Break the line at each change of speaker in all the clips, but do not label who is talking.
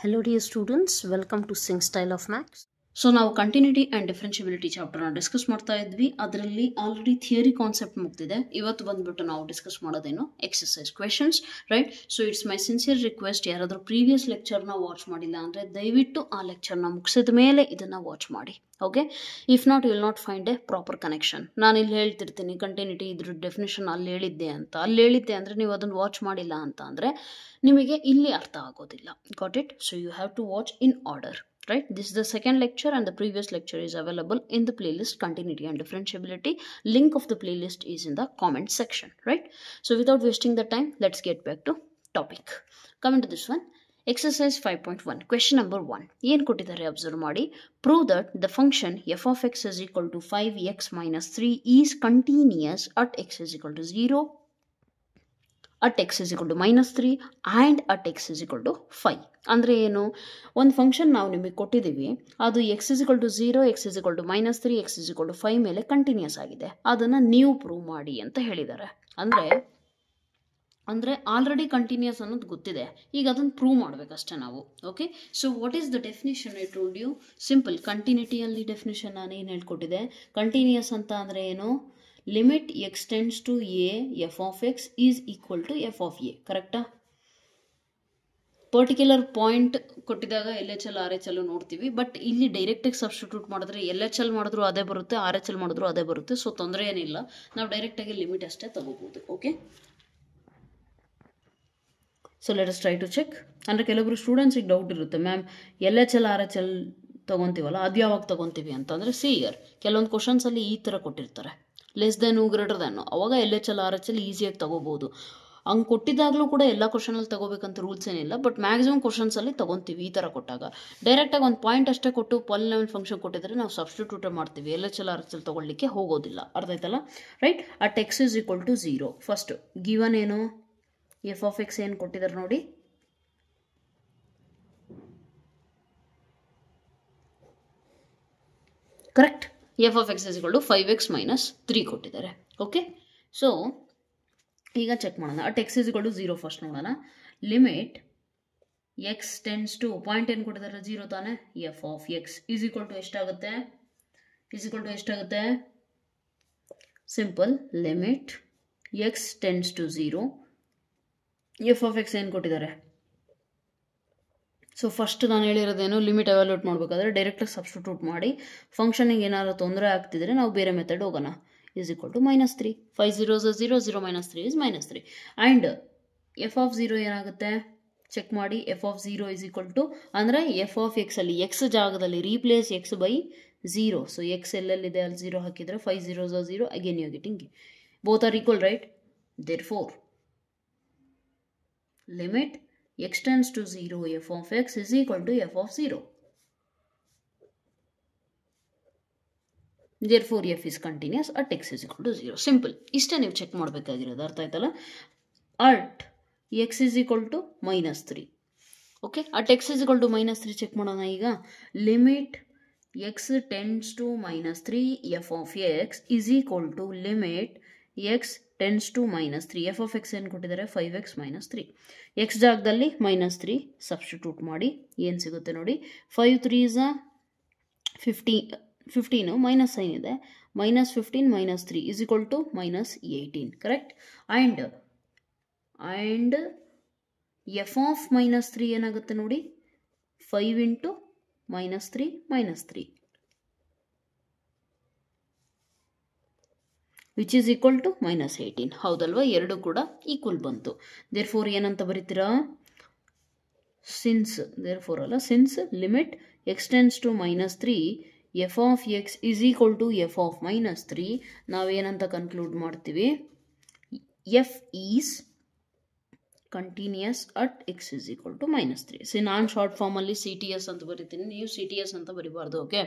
Hello dear students, welcome to Sing Style of Maths. So ನಾವು continuity and differentiability ಚಾಪ್ಟರ್ನ discuss ಮಾಡ್ತಾ ಇದ್ವಿ. ಅದರಲ್ಲಿ already theory concept ಮುಗ್ದಿದೆ. ಇವತ್ತು ಬಂದ್ಬಿಟ್ಟು ನಾವು ಡಿಸ್ಕಸ್ ಮಾಡೋದೇನು exercise questions, right? So it's my sincere request, ಯಾರಾದರೂ ಪ್ರೀವಿಯಸ್ ಲೆಕ್ಚರ್ನ ವಾಚ್ ಮಾಡಿಲ್ಲ ಅಂದರೆ ದಯವಿಟ್ಟು ಆ ಲೆಕ್ಚರ್ನ ಮುಗಿಸಿದ ಮೇಲೆ ಇದನ್ನು ವಾಚ್ ಮಾಡಿ. Okay, if not you will not find a proper connection. ನಾನು ಇಲ್ಲಿ ಹೇಳ್ತಿರ್ತೀನಿ ಕಂಟಿನ್ಯೂಟಿ ಇದ್ರ ಡೆಫಿನೇಷನ್ ಅಲ್ಲಿ ಹೇಳಿದ್ದೆ ಅಂದರೆ ನೀವು ಅದನ್ನು ವಾಚ್ ಮಾಡಿಲ್ಲ ಅಂತ ಅಂದರೆ ನಿಮಗೆ ಇಲ್ಲಿ ಅರ್ಥ ಆಗೋದಿಲ್ಲ. Got it? So you have to watch in order. Right, this is the second lecture and the previous lecture is available in the playlist Continuity and Differentiability. Link of the playlist is in the comment section, right? So without wasting the time, let's get back to topic. Coming to this one, exercise 5.1, question number 1. ಏನು ಕೊಟ್ಟಿದ್ದಾರೆ observe ಮಾಡಿ. Prove that the function f of x is equal to 5x minus 3 is continuous at x is equal to 0, at x is equal to minus 3 and at x is equal to 5. ಅಂದರೆ ಏನು? ಒಂದು function ನಾವು ನಿಮಗೆ ಕೊಟ್ಟಿದ್ದೀವಿ, ಅದು x is equal to 0, x is equal to minus 3, x is equal to 5 ಮೇಲೆ continuous ಆಗಿದೆ. ಅದನ್ನು ನೀವು ಪ್ರೂವ್ ಮಾಡಿ ಅಂತ ಹೇಳಿದ್ದಾರೆ. ಅಂದರೆ ಆಲ್ರೆಡಿ ಕಂಟಿನ್ಯೂಸ್ ಅನ್ನೋದು ಗೊತ್ತಿದೆ, ಈಗ ಅದನ್ನು ಪ್ರೂವ್ ಮಾಡಬೇಕಷ್ಟೇ ನಾವು. Okay, so what is the definition? I told you simple. ಕಂಟಿನ್ಯೂಟಿಯಲ್ಲಿ ಡೆಫಿನೇಷನ್ ನಾನು ಏನು ಹೇಳ್ಕೊಟ್ಟಿದೆ? ಕಂಟಿನ್ಯೂಸ್ ಅಂತ ಅಂದರೆ ಏನು? Limit x tends to a f of X is equal to f of a. ಕರೆಕ್ಟಾ? ಪರ್ಟಿಕ್ಯುಲರ್ ಪಾಯಿಂಟ್ ಕೊಟ್ಟಿದಾಗ L H L R H L ನೋಡ್ತೀವಿ, ಬಟ್ ಇಲ್ಲಿ ಡೈರೆಕ್ಟಾಗಿ ಸಬ್ಸ್ಟಿಟ್ಯೂಟ್ ಮಾಡಿದ್ರೆ ಎಲ್ ಎಚ್ ಎಲ್ ಮಾಡಿದ್ರು ಅದೇ ಬರುತ್ತೆ, ಆರ್ ಎಚ್ ಎಲ್ ಮಾಡಿದ್ರು ಅದೇ ಬರುತ್ತೆ. ಸೊ ತೊಂದರೆ ಏನಿಲ್ಲ, ನಾವು ಡೈರೆಕ್ಟಾಗಿ ಲಿಮಿಟ್ ಅಷ್ಟೇ ತಗೋಬಹುದು. Okay, so let us try to check. ಅಂದರೆ ಕೆಲವೊಬ್ರು ಸ್ಟೂಡೆಂಟ್ಸಿಗೆ ಡೌಟ್ ಇರುತ್ತೆ, ma'am L H L R H L ತೊಗೊತೀವಲ್ಲ ಅದು ಯಾವಾಗ ತೊಗೊತೀವಿ ಅಂತಂದರೆ, ಸಿ ಇಯರ್ ಕೆಲವೊಂದು ಕ್ವಶನ್ಸಲ್ಲಿ ಈ ಥರ ಕೊಟ್ಟಿರ್ತಾರೆ, ಲೆಸ್ ದೆನು ಗ್ರೇಟರ್ ದೆನ್ನು, ಅವಾಗ L H L R H L ಈಸಿಯಾಗಿ ತೊಗೋಬೋದು. ಹಂಗೆ ಕೊಟ್ಟಿದ್ದಾಗಲೂ ಕೂಡ ಎಲ್ಲ ಕ್ವಶನಲ್ಲಿ ತೊಗೋಬೇಕಂತ ರೂಲ್ಸ್ ಏನಿಲ್ಲ, ಬಟ್ ಮ್ಯಾಕ್ಸಿಮಮ್ ಕ್ವಶನ್ಸಲ್ಲಿ ತೊಗೊತೀವಿ ಈ ಥರ ಕೊಟ್ಟಾಗ. ಡೈರೆಕ್ಟಾಗಿ ಒಂದು ಪಾಯಿಂಟ್ ಅಷ್ಟೇ ಕೊಟ್ಟು ಪಾಲಿನಾಮಿಯಲ್ ಫಂಕ್ಷನ್ ಕೊಟ್ಟಿದ್ರೆ ನಾವು ಸಬ್ಸ್ಟಿಟ್ಯೂಟ್ ಮಾಡ್ತೀವಿ, L H L R H L ತೊಗೊಳ್ಳಿಕ್ಕೆ ಹೋಗೋದಿಲ್ಲ. ಅರ್ಥ ಆಯ್ತಲ್ಲ? Right. At X is equal to 0. First given ಏನು? ಎಫ್ ಆಫ್ ಎಕ್ಸ್ ಏನು ಕೊಟ್ಟಿದ್ದಾರೆ ನೋಡಿ. Correct. F of x is equal to 5x minus 3 ಕೊಟ್ಟಿದ್ದಾರೆ. ಓಕೆ, ಸೊ ಈಗ ಚೆಕ್ ಮಾಡೋಣ. At X is equal to 0 first ನೋಡೋಣ. Limit x tends to point ಏನು ಕೊಟ್ಟಿದ್ದಾರೆ? 0 ತಾನೆ. F of X is equal to ಎಷ್ಟಾಗುತ್ತೆ? Simple. Limit x tends to 0 F of X ಏನು ಕೊಟ್ಟಿದ್ದಾರೆ? ಸೊ ಫಸ್ಟ್ ನಾನು ಹೇಳಿರೋದೇನು, ಲಿಮಿಟ್ ಎವ್ಯಾಲ್ಯೂಟ್ ಮಾಡಬೇಕಾದ್ರೆ ಡೈರೆಕ್ಟಾಗಿ ಸಬ್ಸ್ಟಿಟ್ಯೂಟ್ ಮಾಡಿ. ಫಂಕ್ಷನಿಗೆ ಏನಾದ್ರು ತೊಂದರೆ ಆಗ್ತಿದ್ರೆ ನಾವು ಬೇರೆ ಮೆಥಡ್ ಹೋಗೋಣ. Is equal to minus 3. 5 zeros 0, 0 minus 3 is minus 3. And f of 0 ಏನಾಗುತ್ತೆ ಚೆಕ್ ಮಾಡಿ. F of 0 is equal to ಅಂದರೆ ಎಫ್ ಆಫ್ ಎಕ್ಸಲ್ಲಿ ಎಕ್ಸ್ ಜಾಗದಲ್ಲಿ replace x by 0. So x ಎಲ್ಲೆಲ್ಲಿದೆ ಅಲ್ಲಿ 0 ಹಾಕಿದರೆ 5 zeros 0, again you getting both are equal, right? Therefore limit x tends to 0 f of x is equal to f of 0. Therefore f is continuous at x is equal to 0. Simple. ಇಷ್ಟೇ ನೀವು check ಮಾಡಬೇಕಾಗಿರೋದು. ಅರ್ಥ ಆಯ್ತಲ್ಲ? at x is equal to minus 3. Okay, at x is equal to minus 3 check ಮಾಡೋಣ ಈಗ. Limit x tends to minus 3 f of x is equal to limit x tends to minus 3. F of X ಏನು ಕೊಟ್ಟಿದ್ದಾರೆ? 5x minus 3. X ಜಾಗದಲ್ಲಿ minus 3 substitute ಮಾಡಿ ಏನು ಸಿಗುತ್ತೆ ನೋಡಿ. 5 3s 15 minus sine ಇದೆ. minus 15 minus 3 is equal to minus 18. Correct. And f of minus 3 ಏನಾಗುತ್ತೆ ನೋಡಿ. 5 into minus 3 minus 3 which is equal to minus 18. ಹೌದಲ್ವಾ? ಎರಡು ಕೂಡ ಈಕ್ವಲ್ ಬಂತು. ದೇರ್ಫೋರ್ ಏನಂತ ಬರೀತೀರಾ? Since limit x tends to minus 3 f of X is equal to f of minus 3, ನಾವೇನಂತ ಕನ್ಕ್ಲೂಡ್ ಮಾಡ್ತೀವಿ? F is continuous at x is equal to minus 3. See ನಾನು ಶಾರ್ಟ್ ಫಾರ್ಮಲ್ಲಿ CTS ಅಂತ ಬರೀತೀನಿ, ನೀವು CTS ಅಂತ ಬರಿಬಾರ್ದು. Okay,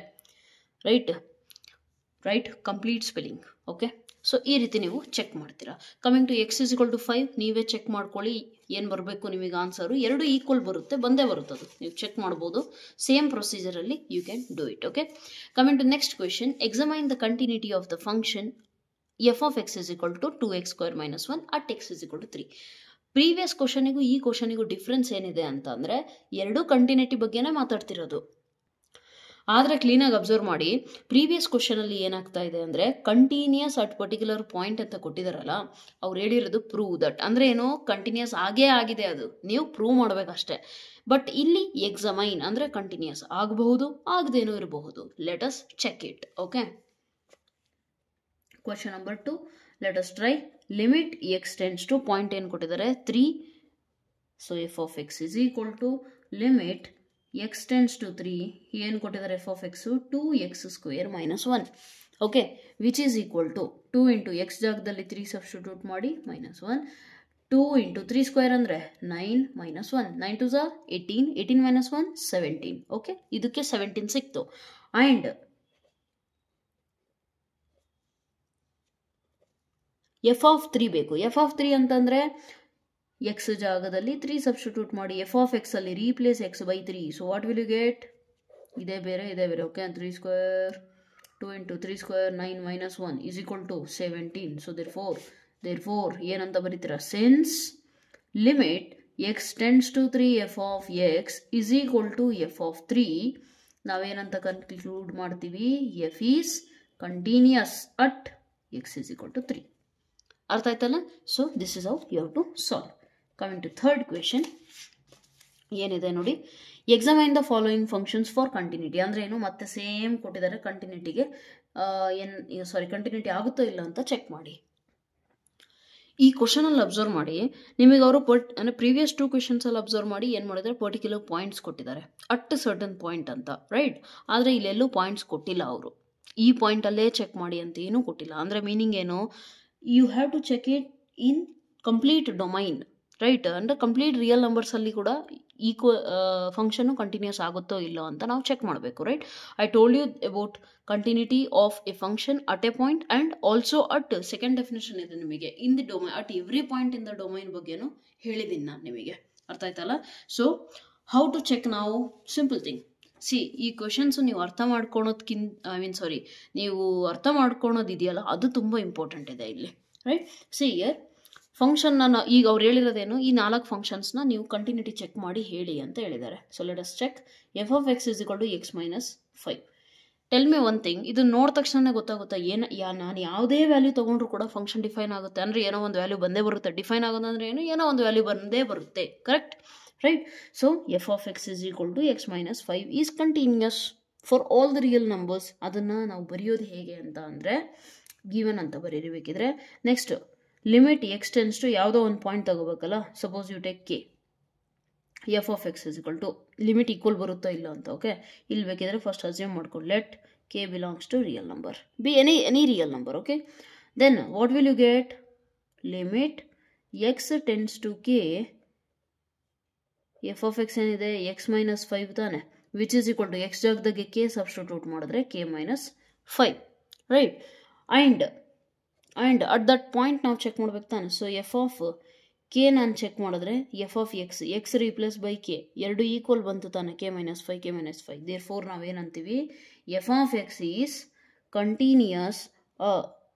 right complete spelling. Okay, so ಈ ರೀತಿ ನೀವು ಚೆಕ್ ಮಾಡ್ತೀರಾ. Coming to x is equal to 5, ನೀವೇ ಚೆಕ್ ಮಾಡ್ಕೊಳ್ಳಿ ಏನು ಬರಬೇಕು ನಿಮಗೆ ಆನ್ಸರು. ಎರಡು ಈಕ್ವಲ್ ಬರುತ್ತೆ, ಬಂದೇ ಬರುತ್ತೆ, ಅದು ನೀವು ಚೆಕ್ ಮಾಡ್ಬೋದು. ಸೇಮ್ ಪ್ರೊಸೀಜರಲ್ಲಿ you can do it. Okay, coming to next question. Examine the continuity of the function f of x is equal to 2x² - 1 at X is equal to 3. Previous ಕ್ವಶನಿಗೂ ಈ ಕ್ವಶನಿಗೂ ಡಿಫ್ರೆನ್ಸ್ ಏನಿದೆ ಅಂತ ಅಂದರೆ ಎರಡೂ continuity ಬಗ್ಗೆನೇ ಮಾತಾಡ್ತಿರೋದು. ಆದರೆ ಕ್ಲೀನಾಗಿ ಅಬ್ಸರ್ವ್ ಮಾಡಿ, ಪ್ರೀವಿಯಸ್ ಕ್ವಶನಲ್ಲಿ ಏನಾಗ್ತಾ ಇದೆ ಅಂದರೆ ಕಂಟಿನ್ಯೂಸ್ ಅಟ್ ಪರ್ಟಿಕ್ಯುಲರ್ ಪಾಯಿಂಟ್ ಅಂತ ಕೊಟ್ಟಿದ್ದಾರಲ್ಲ, ಅವ್ರು ಹೇಳಿರೋದು ಪ್ರೂವ್ ದಟ್. ಅಂದರೆ ಏನೋ ಕಂಟಿನ್ಯೂಸ್ ಆಗೇ ಆಗಿದೆ, ಅದು ನೀವು ಪ್ರೂವ್ ಮಾಡಬೇಕಷ್ಟೆ. ಬಟ್ ಇಲ್ಲಿ ಎಕ್ಸಾಮೈನ್ ಅಂದರೆ ಕಂಟಿನ್ಯೂಸ್ ಆಗಬಹುದು, ಆಗದೇನೂ ಇರಬಹುದು. Let us check it. Okay, question number 2, let us try. Limit X tends to point ಏನು ಕೊಟ್ಟಿದ್ದಾರೆ 3. So f of x is equal to limit x tends to 3, ಏನು ಕೊಟ್ಟಿದ್ದಾರೆ f of x 2x square minus 1. Okay, which is equal to 2 into x ಜಾಗದಲ್ಲಿ 3 substitute ಮಾಡಿ minus 1. 2 into 3 square ಅಂದರೆ 9 minus 1. 9 2 ಸ 18, 18 minus 1 17. Okay, ಇದಕ್ಕೆ 17 ಸಿಕ್ತು. And f of 3 ಬೇಕು. F of 3 ಅಂತಂದರೆ ಎಕ್ಸ್ ಜಾಗದಲ್ಲಿ 3 ಸಬ್ಸ್ಟಿಟ್ಯೂಟ್ ಮಾಡಿ ಎಫ್ ಆಫ್ ಎಕ್ಸ್ ಅಲ್ಲಿ replace x by 3. So what will you get? ಇದೇ ಬೇರೆ ಇದೇ ಬೇರೆ. Okay, 3 square 2 into 3 square 9 minus 1 is equal to 17. So therefore ಏನಂತ ಬರೀತೀರಾ? Since limit X tends to 3 f of X is equal to f of 3, ನಾವೇನಂತ conclude ಮಾಡ್ತೀವಿ? F is continuous at x is equal to 3. ಅರ್ಥ ಆಯ್ತಲ್ಲ? So this is how you have to solve. Coming to third question ಏನಿದೆ ನೋಡಿ. Examine the following functions for continuity. ಅಂದರೆ ಏನು? ಮತ್ತೆ same ಕೊಟ್ಟಿದ್ದಾರೆ ಕಂಟಿನ್ಯೂಟಿಗೆ. ಕಂಟಿನ್ಯೂಟಿ ಆಗುತ್ತೋ ಇಲ್ಲ ಅಂತ ಚೆಕ್ ಮಾಡಿ. ಈ ಕ್ವಶನಲ್ಲಿ ಅಬ್ಸರ್ವ್ ಮಾಡಿ, ನಿಮಗೆ ಅವರು ಅಂದರೆ ಪ್ರೀವಿಯಸ್ 2 ಕ್ವೆಶನ್ಸಲ್ಲಿ ಅಬ್ಸರ್ವ್ ಮಾಡಿ ಏನು ಮಾಡಿದ್ದಾರೆ? ಪರ್ಟಿಕ್ಯುಲರ್ ಪಾಯಿಂಟ್ಸ್ ಕೊಟ್ಟಿದ್ದಾರೆ, ಅಟ್ ಸರ್ಟನ್ ಪಾಯಿಂಟ್ ಅಂತ, ರೈಟ್? ಆದರೆ ಇಲ್ಲೆಲ್ಲೂ ಪಾಯಿಂಟ್ಸ್ ಕೊಟ್ಟಿಲ್ಲ ಅವರು. ಈ ಪಾಯಿಂಟಲ್ಲೇ ಚೆಕ್ ಮಾಡಿ ಅಂತ ಏನೂ ಕೊಟ್ಟಿಲ್ಲ. ಅಂದರೆ ಮೀನಿಂಗ್ ಏನು? You have to check it in complete domain, right? ಅಂದರೆ ಕಂಪ್ಲೀಟ್ ರಿಯಲ್ ನಂಬರ್ಸಲ್ಲಿ ಕೂಡ ಫಂಕ್ಷನ್ನು ಕಂಟಿನ್ಯೂಸ್ ಆಗುತ್ತೋ ಇಲ್ಲೋ ಅಂತ ನಾವು ಚೆಕ್ ಮಾಡಬೇಕು, right? I told you about continuity of a function at a point and also at second definition ಇದೆ ನಿಮಗೆ in the domain, at every point in the domain ಬಗ್ಗೆನೂ ಹೇಳಿದ್ದೀನಿ ನಾನು ನಿಮಗೆ. ಅರ್ಥ ಆಯ್ತಲ್ಲ? ಸೊ ಹೌ ಟು ಚೆಕ್ ನಾವು? Simple thing. ಸಿ, ಈ ಕ್ವೆಶನ್ಸು ನೀವು ಅರ್ಥ ಮಾಡ್ಕೊಳೋದಕ್ಕಿಂತ ನೀವು ಅರ್ಥ ಮಾಡ್ಕೊಳೋದಿದೆಯಲ್ಲ, ಅದು ತುಂಬ ಇಂಪಾರ್ಟೆಂಟ್ ಇದೆ ಇಲ್ಲಿ, ರೈಟ್? ಸಿ ಇಯರ್ ಫಂಕ್ಷನ್ ನಾನು ಈಗ ಅವ್ರು ಹೇಳಿರೋದೇನು? ಈ 4 ಫಂಕ್ಷನ್ಸ್ನ ನೀವು ಕಂಟಿನ್ಯೂಟಿ ಚೆಕ್ ಮಾಡಿ ಹೇಳಿ ಅಂತ ಹೇಳಿದ್ದಾರೆ. So let us check. F of x is equal to x minus 5. Tell me one thing, ಇದು ನೋಡಿದ ತಕ್ಷಣ ಗೊತ್ತಾಗುತ್ತೆ ನಾನು ಯಾವುದೇ ವ್ಯಾಲ್ಯೂ ತೊಗೊಂಡ್ರು ಕೂಡ ಫಂಕ್ಷನ್ ಡಿಫೈನ್ ಆಗುತ್ತೆ ಅಂದರೆ ಏನೋ ಒಂದು ವ್ಯಾಲ್ಯೂ ಬಂದೇ ಬರುತ್ತೆ. ಡಿಫೈನ್ ಆಗೋದಂದ್ರೆ ಏನೋ ಒಂದು ವ್ಯಾಲ್ಯೂ ಬಂದೇ ಬರುತ್ತೆ, correct? Right? So f of x is equal to x minus 5 is continuous for all the real numbers. ಅದನ್ನು ನಾವು ಬರೆಯೋದು ಹೇಗೆ ಅಂತ ಅಂದರೆ ಗಿವನ್ ಅಂತ ಬರೀಬೇಕಿದ್ರೆ, next limit X tends to ಯಾವುದೋ ಒಂದು ಪಾಯಿಂಟ್ ತಗೋಬೇಕಲ್ಲ. Suppose you take k, f of x is equal to limit equal ಬರುತ್ತೋ ಇಲ್ಲ ಅಂತ. ಓಕೆ, ಇಲ್ಲಿ ಬೇಕಿದ್ರೆ ಫಸ್ಟ್ ಅಸ್ಯೂಮ್ ಮಾಡ್ಕೊಂಡು let k belongs to real number, be any real number. Okay, then what will you get? Limit X tends to k, f of x ಏನಿದೆ x minus 5 ತಾನೆ, which is equal to x ಜಾಗದಾಗೆ k substitute ಮಾಡಿದ್ರೆ k minus 5, right? And at that point ನಾವು check ಮಾಡ್ಬೇಕು ತಾನೆ. So f of k ನಾನು check ಮಾಡಿದ್ರೆ f of x replace by k ಎರಡು ಈಕ್ವಲ್ ಬಂತು ತಾನೆ, ಕೆ ಮೈನಸ್ 5. ದೇರ್ ಫೋರ್ ನಾವೇನಂತೀವಿ? F of X is continuous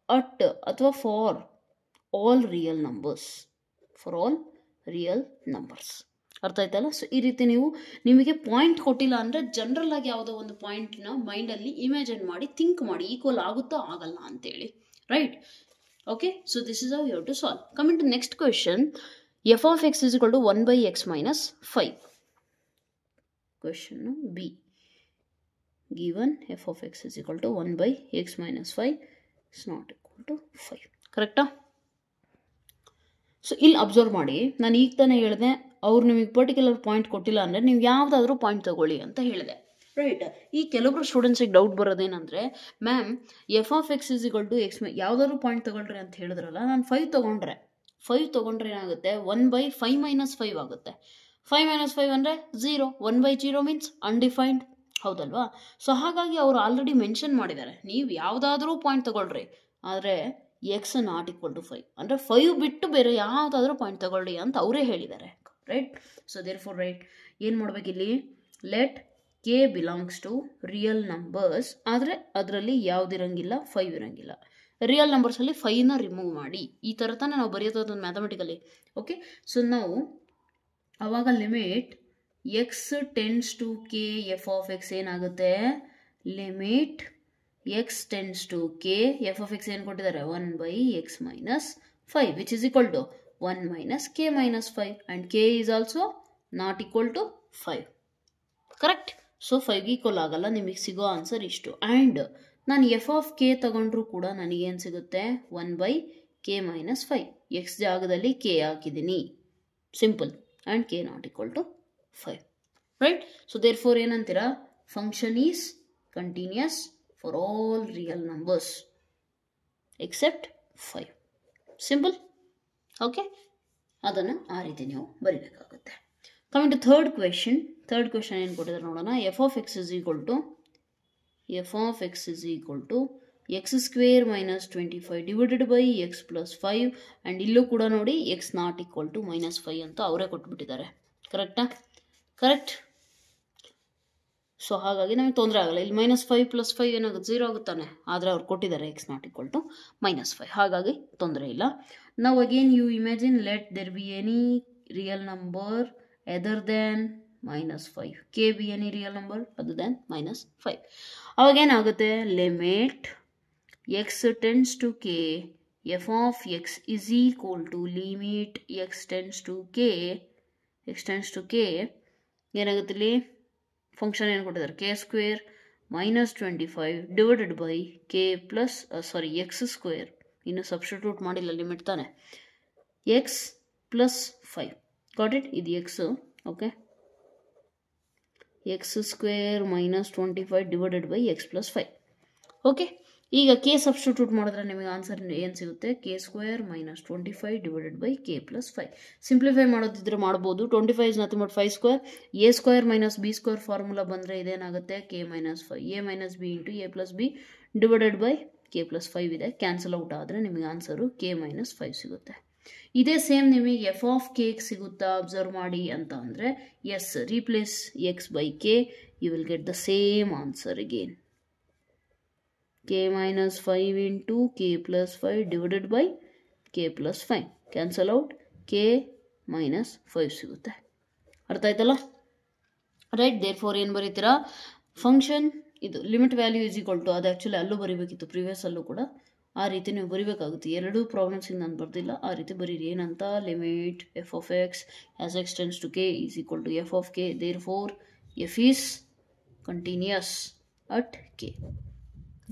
at ಅಥವಾ ಫಾರ್ ಆಲ್ ರಿಯಲ್ ನಂಬರ್ಸ್, ಅರ್ಥ ಆಯ್ತಲ್ಲ? ಸೊ ಈ ರೀತಿ ನಿಮಗೆ ಪಾಯಿಂಟ್ ಕೊಟ್ಟಿಲ್ಲ ಅಂದರೆ ಜನರಲ್ ಆಗಿ ಯಾವುದೋ ಒಂದು ಪಾಯಿಂಟ್ನ ಮೈಂಡಲ್ಲಿ ಇಮ್ಯಾಜಿನ್ ಮಾಡಿ ಥಿಂಕ್ ಮಾಡಿ ಈಕ್ವಲ್ ಆಗುತ್ತಾ ಆಗಲ್ಲ ಅಂತೇಳಿ, right? Okay, so this is how you have to solve. Coming to next question, f of x is equal to 1 by x minus 5. Question B. Given f of x is equal to 1 by x minus 5 is not equal to 5. Correct? So ಇಲ್ಲಿ observe ಮಾಡಿ, ನಾನು ಈಗ ತಾನೇ ಹೇಳಿದೆ ಅವ್ರು ನಿಮಗೆ particular point ಕೊಟ್ಟಿಲ್ಲ ಅಂದರೆ ನೀವು ಯಾವುದಾದ್ರೂ ಪಾಯಿಂಟ್ ತಗೊಳ್ಳಿ ಅಂತ ಹೇಳಿದೆ, ರೈಟ್? ಈ ಕೆಲವೊಬ್ರು ಸ್ಟೂಡೆಂಟ್ಸಿಗೆ ಡೌಟ್ ಬರೋದೇನೆಂದರೆ, ma'am f of x is equal to x ಯಾವುದಾದ್ರು ಪಾಯಿಂಟ್ ತೊಗೊಳ್ರಿ ಅಂತ ಹೇಳಿದ್ರಲ್ಲ, ನಾನು 5 ತೊಗೊಂಡ್ರೆ ಏನಾಗುತ್ತೆ? 1 by 5 minus 5 ಆಗುತ್ತೆ. 5 minus 5 ಅಂದರೆ 0. 1 by 0 ಮೀನ್ಸ್ ಅನ್ಡಿಫೈನ್ಡ್, ಹೌದಲ್ವಾ? ಸೊ ಹಾಗಾಗಿ ಅವರು ಆಲ್ರೆಡಿ ಮೆನ್ಷನ್ ಮಾಡಿದ್ದಾರೆ, ನೀವು ಯಾವುದಾದ್ರೂ ಪಾಯಿಂಟ್ ತೊಗೊಳ್ರಿ, ಆದರೆ ಎಕ್ಸ್ ನಾಟ್ ಈಕ್ವಲ್ ಟು 5 ಅಂದರೆ 5 ಬಿಟ್ಟು ಬೇರೆ ಯಾವುದಾದ್ರೂ ಪಾಯಿಂಟ್ ತೊಗೊಳ್ಳಿ ಅಂತ ಅವರೇ ಹೇಳಿದ್ದಾರೆ, right? So therefore right ಏನು ಮಾಡಬೇಕಿಲ್ಲಿ? Let k belongs to real numbers, ಆದರೆ ಅದರಲ್ಲಿ ಯಾವುದಿರಂಗಿಲ್ಲ? 5 ಇರಂಗಿಲ್ಲ. ರಿಯಲ್ ನಂಬರ್ಸಲ್ಲಿ 5ನ ರಿಮೂವ್ ಮಾಡಿ. ಈ ಥರ ತಾನೇ ನಾವು ಬರೆಯೋದು ಮ್ಯಾಥಮೆಟಿಕಲಿ. ಓಕೆ, ಸೊ ನಾವು ಆವಾಗ limit X tends to k f of x ಏನಾಗುತ್ತೆ, limit X tends to k f of X ಏನು ಕೊಟ್ಟಿದ್ದಾರೆ, 1/x minus 5 which is equal to 1 minus k minus 5 and k is also not equal to 5. Correct. So 5ಗೆ equal ಆಗಲ್ಲ. ನಿಮಗೆ ಸಿಗೋ answer ಇಷ್ಟು. And ನಾನು F of K ತಗೊಂಡ್ರೂ ಕೂಡ ನನಗೇನು ಸಿಗುತ್ತೆ, 1/k minus 5. ಎಕ್ಸ್ ಜಾಗದಲ್ಲಿ ಕೆ ಹಾಕಿದ್ದೀನಿ, simple. And k not equal to 5. Right. So therefore ಏನಂತೀರಾ, function is continuous for all real numbers except 5. Simple. Okay, ಅದನ್ನು ಆ ರೀತಿ ನೀವು ಬರೀಬೇಕಾಗುತ್ತೆ. ಕಮಿಂಗ್ ಟು ಥರ್ಡ್ ಕ್ವೆಶನ್ ಏನು ಕೊಟ್ಟಿದ್ದಾರೆ ನೋಡೋಣ. F of x is equal to x square minus 25 divided by x plus 5 and ಇಲ್ಲೂ ಕೂಡ ನೋಡಿ ಎಕ್ಸ್ ನಾಟ್ ಈಕ್ವಲ್ ಟು -5 ಅಂತ ಅವರೇ ಕೊಟ್ಬಿಟ್ಟಿದ್ದಾರೆ. ಕರೆಕ್ಟಾ? ಕರೆಕ್ಟ್. ಸೊ ಹಾಗಾಗಿ ನಮಗೆ ತೊಂದರೆ ಆಗಲ್ಲ. ಇಲ್ಲಿ -5 + 5 ಏನಾಗುತ್ತೆ, 0 ಆಗುತ್ತಾನೆ. ಆದರೆ ಅವ್ರು ಕೊಟ್ಟಿದ್ದಾರೆ ಎಕ್ಸ್ ನಾಟ್ ಈಕ್ವಲ್ ಟು -5, ಹಾಗಾಗಿ ತೊಂದರೆ ಇಲ್ಲ. ನಾವು again you imagine let there be any real number either than -5, k be any real number other than -5. ಅವಾಗೇನಾಗುತ್ತೆ, limit X tends to k f of x is equal to limit X tends to k ಏನಾಗುತ್ತೆ, ಇಲ್ಲಿ function ಏನು ಕೊಟ್ಟಿದ್ದಾರೆ, k square minus 25 divided by k plus x square, ಇನ್ನು substitute ಮಾಡಿಲ್ಲ, limit ತಾನೆ, x plus 5. Got it? ಇದು x. Okay, X square minus 25 divided by x plus 5. Okay, ಈಗ k substitute ಮಾಡಿದ್ರೆ ನಿಮಗೆ ಆನ್ಸರ್ ಏನು ಸಿಗುತ್ತೆ, k square minus 25 divided by k plus 5. Simplify ಮಾಡೋದಿದ್ರೆ ಮಾಡ್ಬೋದು. 25 is nothing but 5 square, a square minus b square formula ಬಂದರೆ ಇದೇನಾಗುತ್ತೆ, k minus 5 a minus b into a plus b divided by k plus 5 ಇದೆ. Cancel out ಆದರೆ ನಿಮಗೆ answer K minus 5 ಸಿಗುತ್ತೆ. ಇದೇ same ನಿಮಗೆ ಎಫ್ ಆಫ್ ಕೇಕ್ ಸಿಗುತ್ತಾ observe ಮಾಡಿ ಅಂತ ಅಂದರೆ, yes, replace x by k, you will get the same answer again, k minus 5 into k plus 5 divided by k plus 5. Cancel out, k minus 5 ಸಿಗುತ್ತೆ. ಅರ್ಥ ಆಯ್ತಲ್ಲ? ರೈಟ್. ದೇರ್ ಫೋರ್ ಏನು ಬರೀತೀರಾ, function ಇದು limit value is equal to, ಅದು actually ಅಲ್ಲೂ ಬರೀಬೇಕಿತ್ತು, previous ಅಲ್ಲೂ ಕೂಡ ಆ ರೀತಿ ನೀವು ಬರೀಬೇಕಾಗುತ್ತೆ. ಎರಡೂ ಪ್ರಾಬ್ಲಮ್ಸಿಗೆ ನಾನು ಬರ್ದಿಲ್ಲ, ಆ ರೀತಿ ಬರೀರಿ. ಏನಂತ, limit f of x as x tends to k is equal to f of k, therefore f is continuous at k,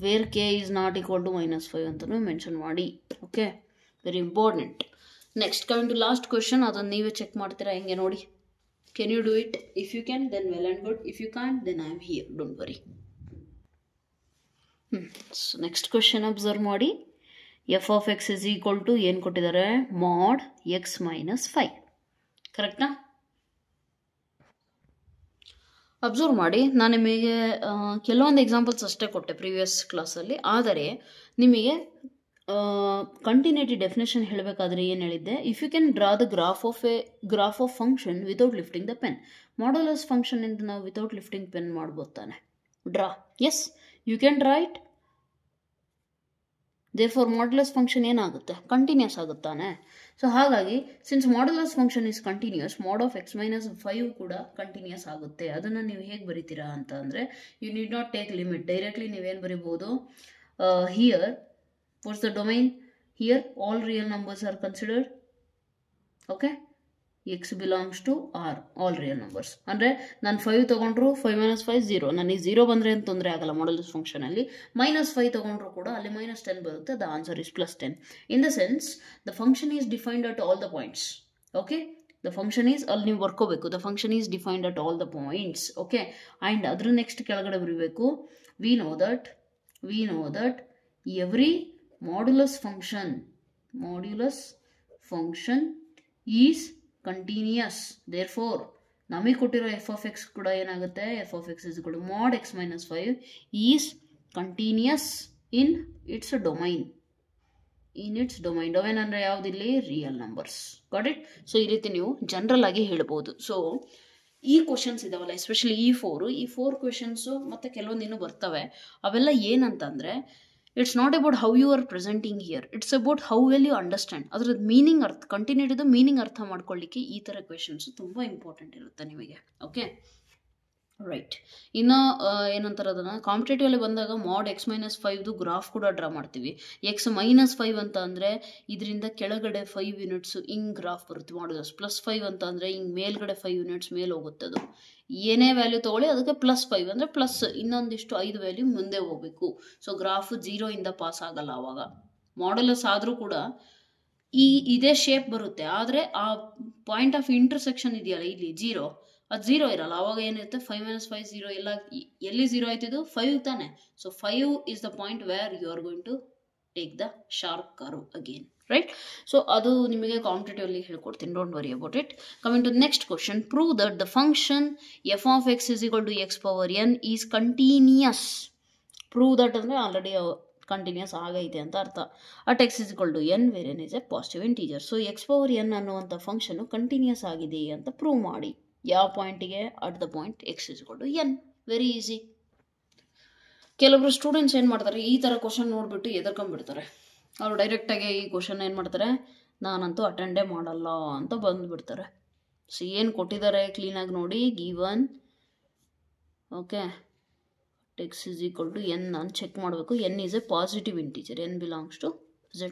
where k is not equal to -5 ಅಂತಲೂ ಮೆನ್ಷನ್ ಮಾಡಿ. Okay, very important. Next coming to last question, ಅದನ್ನು ನೀವೇ check ಮಾಡ್ತೀರಾ ಹೆಂಗೆ ನೋಡಿ. Can you do it? If you can then well and good, if you can then I am here, don't worry. So next question observe ಮಾಡಿ. F of x is equal to ಏನು ಕೊಟ್ಟಿದ್ದಾರೆ, ಮಾಡ್ x minus 5. ಕರೆಕ್ಟಾ? Observe ಮಾಡಿ, ನಾನು ನಿಮಗೆ ಕೆಲವೊಂದು examples ಅಷ್ಟೇ ಕೊಟ್ಟೆ ಪ್ರೀವಿಯಸ್ ಕ್ಲಾಸಲ್ಲಿ. ಆದರೆ ನಿಮಗೆ ಕಂಟಿನ್ಯೂಟಿ ಡೆಫಿನೇಷನ್ ಹೇಳಬೇಕಾದ್ರೆ ಏನು ಹೇಳಿದ್ದೆ, if you can draw the graph of function without lifting the pen. Modulus function ಇಂದ ನಾವು ವಿತೌಟ್ ಲಿಫ್ಟಿಂಗ್ ಪೆನ್ ಮಾಡ್ಬೋದು ತಾನೆ, draw. Yes, you can draw it. Therefore modulus function ಏನಾಗುತ್ತೆ, ಕಂಟಿನ್ಯೂಸ್ ಆಗುತ್ತಾನೆ. ಸೊ ಹಾಗಾಗಿ since modulus function is continuous, mod of x minus 5 ಕೂಡ continuous ಆಗುತ್ತೆ. ಅದನ್ನು ನೀವು ಹೇಗೆ ಬರೀತೀರಾ ಅಂತ ಅಂದರೆ, you need not take limit, directly ನೀವೇನು ಬರೀಬೋದು, here what's the domain, here all real numbers are considered. Okay, x belongs to R, all real numbers. ಅಂದರೆ ನಾನು 5 ತೊಗೊಂಡ್ರು 5 - 5 0, ನನಗೆ 0 ಬಂದರೆ ಏನು ತೊಂದರೆ ಆಗಲ್ಲ. ಮಾಡ್ಯುಲಸ್ ಫಂಕ್ಷನಲ್ಲಿ -5 ತೊಗೊಂಡ್ರು ಕೂಡ ಅಲ್ಲಿ -10 ಬರುತ್ತೆ. The answer is +10. In the sense the function is defined at all the points. Okay, the function is, ಅಲ್ಲಿ ನೀವು ಬರ್ಕೋಬೇಕು, the function is defined at all the points. Okay, and ಅದ್ರ ನೆಕ್ಸ್ಟ್ ಕೆಳಗಡೆ ಬರೀಬೇಕು, we know that every modulus function is continuous. Therefore ನಮಗೆ ಕೊಟ್ಟಿರೋ f of x ಕೂಡ ಏನಾಗುತ್ತೆ, f of x is equal to mod x minus 5 is continuous in its domain. Domain ಅಂದರೆ ಯಾವುದಿಲ್ಲಿ, real numbers. Got it? So ಈ ರೀತಿ ನೀವು general ಆಗಿ ಹೇಳ್ಬೋದು. ಸೊ ಈ ಕ್ವಶನ್ಸ್ ಇದಾವಲ್ಲ, ಎಸ್ಪೆಷಲಿ ಈ ಫೋರ್ ಕ್ವೆಶನ್ಸು ಮತ್ತು ಕೆಲವೊಂದು ಇನ್ನೂ ಬರ್ತವೆ. ಅವೆಲ್ಲ ಏನಂತಂದರೆ, it's not about how you are presenting here, it's about how well you understand. ಅದ್ರದ್ದು ಮೀನಿಂಗ್ ಕಂಟಿನ್ಯೂಟಿದು ಮೀನಿಂಗ್ ಅರ್ಥ ಮಾಡ್ಕೊಳ್ಳಿಕ್ಕೆ ಈ ಥರ ಕ್ವೆಶನ್ಸು ತುಂಬ ಇಂಪಾರ್ಟೆಂಟ್ ಇರುತ್ತೆ ನಿಮಗೆ. Okay right. ಇನ್ನು ಏನಂತಾರೆ ಅದನ್ನು ಕಾಂಪಿಟೇಟಿವಲ್ಲಿ ಬಂದಾಗ mod x-5ದು ಗ್ರಾಫ್ ಕೂಡ ಡ್ರಾ ಮಾಡ್ತೀವಿ. x-5 ಅಂತ ಅಂದರೆ ಇದರಿಂದ ಕೆಳಗಡೆ 5 ಯೂನಿಟ್ಸು ಹಿಂಗೆ ಗ್ರಾಫ್ ಬರುತ್ತೆ. ಮಾಡಿದಸ್ +5 ಅಂತ ಅಂದರೆ ಹಿಂಗೆ ಮೇಲ್ಗಡೆ 5 ಯೂನಿಟ್ಸ್ ಮೇಲೆ ಹೋಗುತ್ತೆ. ಅದು ಏನೇ ವ್ಯಾಲ್ಯೂ ತೊಗೊಳ್ಳಿ ಅದಕ್ಕೆ +5 ಅಂದರೆ ಪ್ಲಸ್ ಇನ್ನೊಂದಿಷ್ಟು 5 ವ್ಯಾಲ್ಯೂ ಮುಂದೆ ಹೋಗಬೇಕು. ಸೊ ಗ್ರಾಫ್ 0 ಇಂದ ಪಾಸ್ ಆಗಲ್ಲ. ಆವಾಗ ಮಾಡಲಸ್ ಆದರೂ ಕೂಡ ಇದೇ ಶೇಪ್ ಬರುತ್ತೆ. ಆದರೆ ಆ ಪಾಯಿಂಟ್ ಆಫ್ ಇಂಟರ್ಸೆಕ್ಷನ್ ಇದೆಯಲ್ಲ ಇಲ್ಲಿ 0, ಅದು 0 ಇರಲ್ಲ. ಆವಾಗ ಏನಿರುತ್ತೆ 5 - 5 0 ಎಲ್ಲ ಎಲ್ಲಿ 0 ಆಯ್ತಿದ್ದು 5 ತಾನೆ. So 5 is the point where you are going to take the sharp curve again, right? So ಅದು ನಿಮಗೆ ಕಾಂಪಿಟೇಟಿವ್ಲಿ ಹೇಳ್ಕೊಡ್ತೀನಿ, don't worry about it. Coming to next question, prove that the function f of x is equal to x power n is continuous. Prove that ಅಂದರೆ already continuous ಆಗೈತೆ ಅಂತ ಅರ್ಥ. At x is equal to n where n is a positive integer. So x power n ಅನ್ನುವಂಥ ಫಂಕ್ಷನ್ನು continuous ಆಗಿದೆ ಅಂತ prove ಮಾಡಿ. ಯಾವ ಪಾಯಿಂಟಿಗೆ? At the point x is equal to n. Very easy. ಕೆಲವೊಬ್ರು ಸ್ಟೂಡೆಂಟ್ಸ್ ಏನು ಮಾಡ್ತಾರೆ, ಈ ಥರ ಕ್ವಶನ್ ನೋಡಿಬಿಟ್ಟು ಎದರ್ಕೊಂಡ್ಬಿಡ್ತಾರೆ. ಅವರು ಡೈರೆಕ್ಟಾಗಿ ಈ ಕ್ವಶನ್ ಏನು ಮಾಡ್ತಾರೆ, ನಾನಂತೂ ಅಟೆಂಡೇ ಮಾಡಲ್ಲ ಅಂತ ಬಂದುಬಿಡ್ತಾರೆ. ಸೊ ಏನು ಕೊಟ್ಟಿದ್ದಾರೆ ಕ್ಲೀನಾಗಿ ನೋಡಿ, given okay x is equal to n ನಾನು ಚೆಕ್ ಮಾಡಬೇಕು. n is a positive integer, n belongs to z+.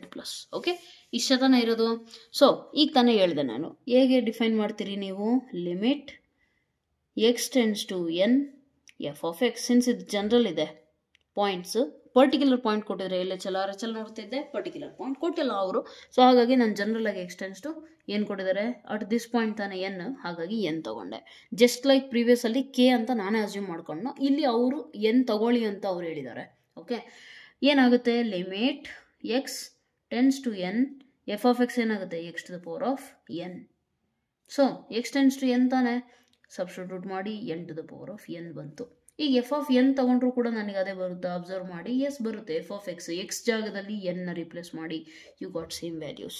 ಓಕೆ, ಇಷ್ಟ ತಾನೇ ಇರೋದು. ಸೊ ಈಗ ತಾನೇ ಹೇಳಿದೆ ನಾನು, ಹೇಗೆ ಡಿಫೈನ್ ಮಾಡ್ತೀರಿ ನೀವು? Limit x tends to n f of x. Since ಇದು ಜನರಲ್ ಇದೆ ಪಾಯಿಂಟ್ಸ್, ಪರ್ಟಿಕ್ಯುಲರ್ ಪಾಯಿಂಟ್ ಕೊಟ್ಟಿದ್ರೆ LHL RHL ನೋಡ್ತಿದ್ದೆ, ಪರ್ಟಿಕ್ಯುಲರ್ ಪಾಯಿಂಟ್ ಕೊಟ್ಟಿಲ್ಲ ಅವರು. ಸೊ ಹಾಗಾಗಿ ನಾನು ಜನರಲ್ ಆಗಿ x tends to ಏನು ಕೊಟ್ಟಿದ್ದಾರೆ, ಅಟ್ ದಿಸ್ ಪಾಯಿಂಟ್ ತಾನೇ n, ಹಾಗಾಗಿ n ತಗೊಂಡೆ. ಜಸ್ಟ್ ಲೈಕ್ ಪ್ರೀವಿಯಸ್ ಅಲ್ಲಿ k ಅಂತ ನಾನೇ ಅಸ್ಯೂಮ್ ಮಾಡ್ಕೊಂಡು, ಇಲ್ಲಿ ಅವರು n ತಗೊಳ್ಳಿ ಅಂತ ಅವ್ರು ಹೇಳಿದ್ದಾರೆ. ಓಕೆ, ಏನಾಗುತ್ತೆ? Limit x tends to n f of x ಏನಾಗುತ್ತೆ? x to the power of n. So x tends to n ತಾನೆ, ಸಬ್ಸ್ಟಿಟ್ಯೂಟ್ ಮಾಡಿ n to the power of n ಬಂತು. ಈಗ f of n ತಗೊಂಡ್ರು ಕೂಡ ನನಗೆ ಅದೇ ಬರುತ್ತೆ. ಅಬ್ಸರ್ವ್ ಮಾಡಿ, ಎಸ್ ಬರುತ್ತೆ. f of x, x ಜಾಗದಲ್ಲಿ n ನ ರಿಪ್ಲೇಸ್ ಮಾಡಿ, you got same values.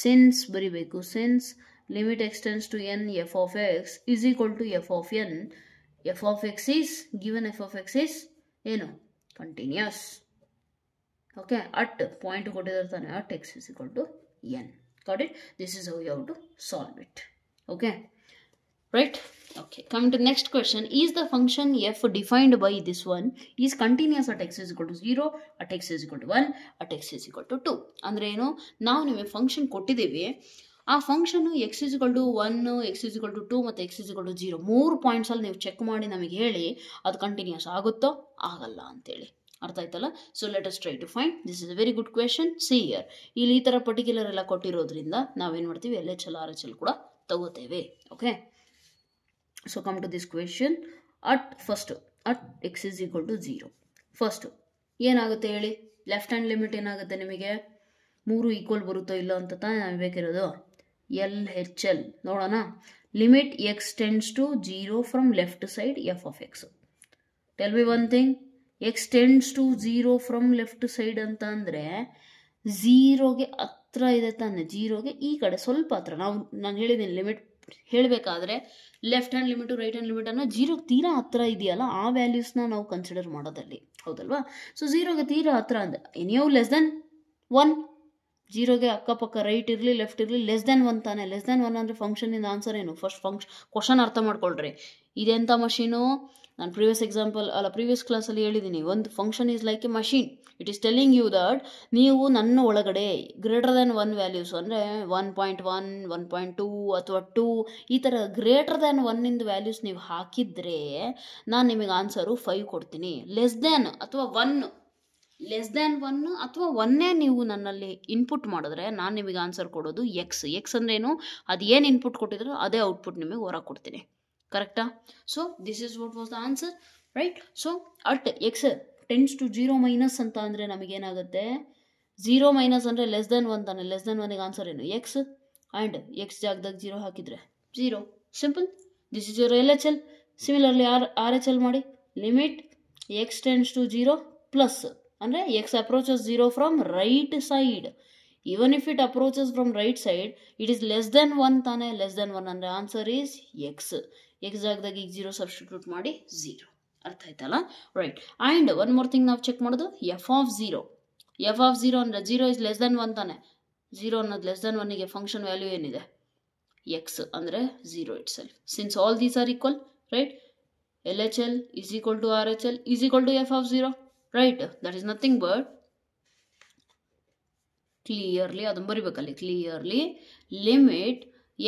Since ಬರಿಬೇಕು, since limit x tends to n f of x is equal to f of n, f of x is given, f of x is ಏನು? Continuous. Okay, at point ಕೊಟ್ಟಿದ್ದಾರೆ ತಾನೆ, at x is equal to n. Got it? This is how you have to solve it. Okay right? Okay, coming to next question, is the function f defined by this one is continuous at x is equal to 0, at x is equal to 1, at x is equal to 2. ಅಂದರೆ ಏನು, ನಾವು ನಿಮಗೆ function ಕೊಟ್ಟಿದ್ದೀವಿ, ಆ function x is equal to 1, x is equal to 2 ಮತ್ತು x is equal to 0 3 ಪಾಯಿಂಟ್ಸಲ್ಲಿ ನೀವು check ಮಾಡಿ ನಮಗೆ ಹೇಳಿ ಅದು ಕಂಟಿನ್ಯೂಸ್ ಆಗುತ್ತೋ ಆಗಲ್ಲ ಅಂತೇಳಿ. ಅರ್ಥ ಆಯ್ತಲ್ಲ? So let us try to find. This is a very good question. See here, ಇಲ್ಲಿ ಈ ಥರ ಪರ್ಟಿಕ್ಯುಲರ್ ಎಲ್ಲ ಕೊಟ್ಟಿರೋದ್ರಿಂದ ನಾವೇನು ಮಾಡ್ತೀವಿ, LHL RHL ಕೂಡ ತಗೋತೇವೆ. Okay, so come to this question. at first at x is equal to 0, first ಏನಾಗುತ್ತೆ ಹೇಳಿ? ಲೆಫ್ಟ್ ಹ್ಯಾಂಡ್ ಲಿಮಿಟ್ ಏನಾಗುತ್ತೆ ನಿಮಗೆ? 3 ಈಕ್ವಲ್ ಬರುತ್ತೋ ಇಲ್ಲ ಅಂತ ತಾನೇ ನಾವು ಬೇಕಿರೋದು. LHL ನೋಡೋಣ. Limit x tends to 0 from left side f of x. Tell me one thing, x tends to 0 from left side ಅಂತ ಅಂದರೆ 0ಗೆ ಹತ್ರ ಇದೆ ತಾನೆ, 0ಗೆ ಈ ಕಡೆ ಸ್ವಲ್ಪ ಹತ್ರ. ನಾನು ಹೇಳಿದ್ದೀನಿ ಲಿಮಿಟ್ ಹೇಳಬೇಕಾದ್ರೆ left hand limit right hand limit ಅನ್ನೋ 0ಗೆ ತೀರಾ ಹತ್ರ ಇದೆಯಲ್ಲ, ಆ ವ್ಯಾಲ್ಯೂಸ್ನ ನಾವು ಕನ್ಸಿಡರ್ ಮಾಡೋದಲ್ಲಿ, ಹೌದಲ್ವಾ? ಸೊ 0ಗೆ ತೀರಾ ಹತ್ರ ಅಂದರೆ ಎನಿಯೋ ಲೆಸ್ ದೆನ್ 1, 0ಗೆ ಅಕ್ಕಪಕ್ಕ ರೈಟ್ ಇರಲಿ ಲೆಫ್ಟ್ ಇರಲಿ ಲೆಸ್ ದೆನ್ 1 ತಾನೆ. ಲೆಸ್ ದೆನ್ 1 ಅಂದರೆ ಫಂಕ್ಷನಿಂದ ಆನ್ಸರ್ ಏನು? ಫಸ್ಟ್ ಕ್ವಶನ್ ಅರ್ಥ ಮಾಡ್ಕೊಳ್ರಿ. ಇದೆಂಥ ಮಷೀನು? ನಾನು ಪ್ರೀವಿಯಸ್ ಕ್ಲಾಸಲ್ಲಿ ಹೇಳಿದ್ದೀನಿ, ಒಂದು function is like a machine. It is telling you that ನೀವು ನನ್ನ ಒಳಗಡೆ ಗ್ರೇಟರ್ ದೆನ್ 1 ವ್ಯಾಲ್ಯೂಸ್ ಅಂದರೆ 1.1, 1.2 ಅಥವಾ 2 ಈ ಥರ ಗ್ರೇಟರ್ ದೆನ್ 1 ವ್ಯಾಲ್ಯೂಸ್ ನೀವು ಹಾಕಿದರೆ ನಾನು ನಿಮಗೆ ಆನ್ಸರು 5 ಕೊಡ್ತೀನಿ. ಲೆಸ್ ದೆನ್ ಅಥವಾ 1 ಅಥವಾ 1 ನೀವು ನನ್ನಲ್ಲಿ ಇನ್ಪುಟ್ ಮಾಡಿದ್ರೆ ನಾನು ನಿಮಗೆ ಆನ್ಸರ್ ಕೊಡೋದು ಎಕ್ಸ್ ಅಂದ್ರೇನು? ಅದು ಏನು ಇನ್ಪುಟ್ ಕೊಟ್ಟಿದ್ರು ಅದೇ ಔಟ್ಪುಟ್ ನಿಮಗೆ ಹೊರಗೆ ಕೊಡ್ತೀನಿ. ಕರೆಕ್ಟಾ? So this is what was the answer, right? So at x tends to 0 minus ಅಂತ ಅಂದರೆ ನಮಗೇನಾಗುತ್ತೆ? 0 ಮೈನಸ್ ಅಂದರೆ ಲೆಸ್ ದೆನ್ 1 ತಾನೆ. ಲೆಸ್ ದೆನ್ 1ಗೆ ಆನ್ಸರ್ ಏನು? ಎಕ್ಸ್. ಆ್ಯಂಡ್ ಎಕ್ಸ್ ಜಾಗದಾಗ 0 ಹಾಕಿದರೆ 0. Simple. This is your LHL. Similarly RHL ಮಾಡಿ. Limit X tends to 0 plus ಅಂದರೆ x approaches 0 from right side. even if it approaches from right side, it is less than 1 ತಾನೆ. Less than 1 ಅಂದರೆ answer is X. X ಜಾಗದಾಗ ಈಗ 0 substitute ಮಾಡಿ 0. ಅರ್ಥ ಆಯ್ತಲ್ಲ, right. And one more thing ನಾವು check ಮಾಡೋದು ಎಫ್ ಆಫ್ ಝೀರೋ ಅಂದರೆ 0 ಇಸ್ ಲೆಸ್ ದೆನ್ 1 ತಾನೆ. 0 ಅನ್ನೋದು ಲೆಸ್ ದೆನ್ 1ಗೆ ಫಂಕ್ಷನ್ ವ್ಯಾಲ್ಯೂ ಏನಿದೆ, ಎಕ್ಸ್ ಅಂದರೆ 0 it self. Since all these are equal, right, LHL is equal to RHL is equal to f of 0, right? That is nothing but clearly ಅದನ್ನು ಬರಿಬೇಕಲ್ಲಿ, clearly limit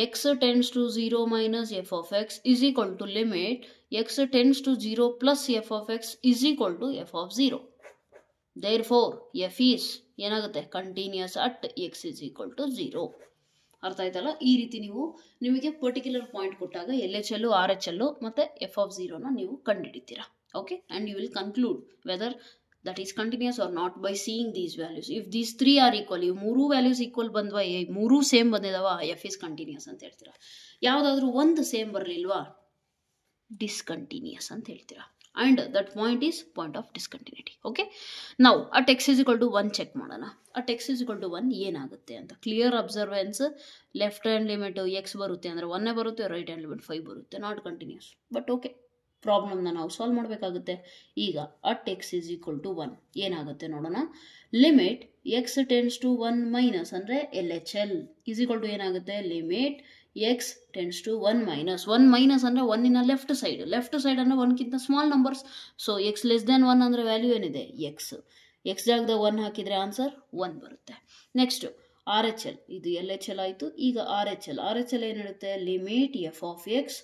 x tends to 0 minus f of x is equal to limit x tends to 0 plus f of x is equal to f of 0. Therefore f is ಏನಾಗುತ್ತೆ, continuous at x is equal to 0. ಅರ್ಥ ಆಯ್ತಲ್ಲ. ಈ ರೀತಿ ನೀವು ನಿಮಗೆ particular point ಕೊಟ್ಟಾಗ LHL, RHL ಮತ್ತು f of 0ನ ನೀವು ಕಂಡುಹಿಡಿತೀರಾ. Okay, and you will conclude whether that is continuous or not by seeing these values. If these 3 are equal, ಇವು 3 ವ್ಯಾಲ್ಯೂಸ್ ಈಕ್ವಲ್ ಬಂದ್ವಾ, 3 ಸೇಮ್ ಬಂದಿದಾವ, ಎಫ್ ಇಸ್ ಕಂಟಿನ್ಯೂಸ್ ಅಂತ ಹೇಳ್ತೀರಾ. ಯಾವುದಾದ್ರೂ ಒಂದು ಸೇಮ್ ಬರಲಿಲ್ವಾ, ಡಿಸ್ಕಂಟಿನ್ಯೂಸ್ ಅಂತ ಹೇಳ್ತೀರಾ. And that point is point of discontinuity. Okay, ನಾವು at X is equal to 1 check ಮಾಡೋಣ. At X is equal to 1 ಏನಾಗುತ್ತೆ ಅಂತ. Clear observance, left hand limit x ಬರುತ್ತೆ ಅಂದರೆ 1 ಬರುತ್ತೆ, ರೈಟ್ ಹ್ಯಾಂಡ್ ಲಿಮಿಟ್ 5 ಬರುತ್ತೆ, ನಾಟ್ ಕಂಟಿನ್ಯೂಸ್. ಬಟ್ ಓಕೆ, ಪ್ರಾಬ್ಲಮ್ನ ನಾವು ಸಾಲ್ವ್ ಮಾಡಬೇಕಾಗುತ್ತೆ. ಈಗ at X is equal to 1 ಏನಾಗುತ್ತೆ ನೋಡೋಣ. Limit X tends to 1 minus ಅಂದರೆ LHL ಇಸ್ ಈಕ್ವಲ್ ಟು ಏನಾಗುತ್ತೆ, limit x tends to 1 minus. 1 minus ಅಂದರೆ 1 ಇನ ಲೆಫ್ಟ್ ಸೈಡ್ ಅಂದರೆ 1ಗಿಂತ small numbers. So x less than 1 ಅಂದರೆ ವ್ಯಾಲ್ಯೂ ಏನಿದೆ, x ಜಾಗದ 1 ಹಾಕಿದರೆ ಆನ್ಸರ್ 1 ಬರುತ್ತೆ. ನೆಕ್ಸ್ಟ್ RHL, ಇದು LHL ಆಯಿತು. ಈಗ RHL ಏನಿರುತ್ತೆ, limit f of x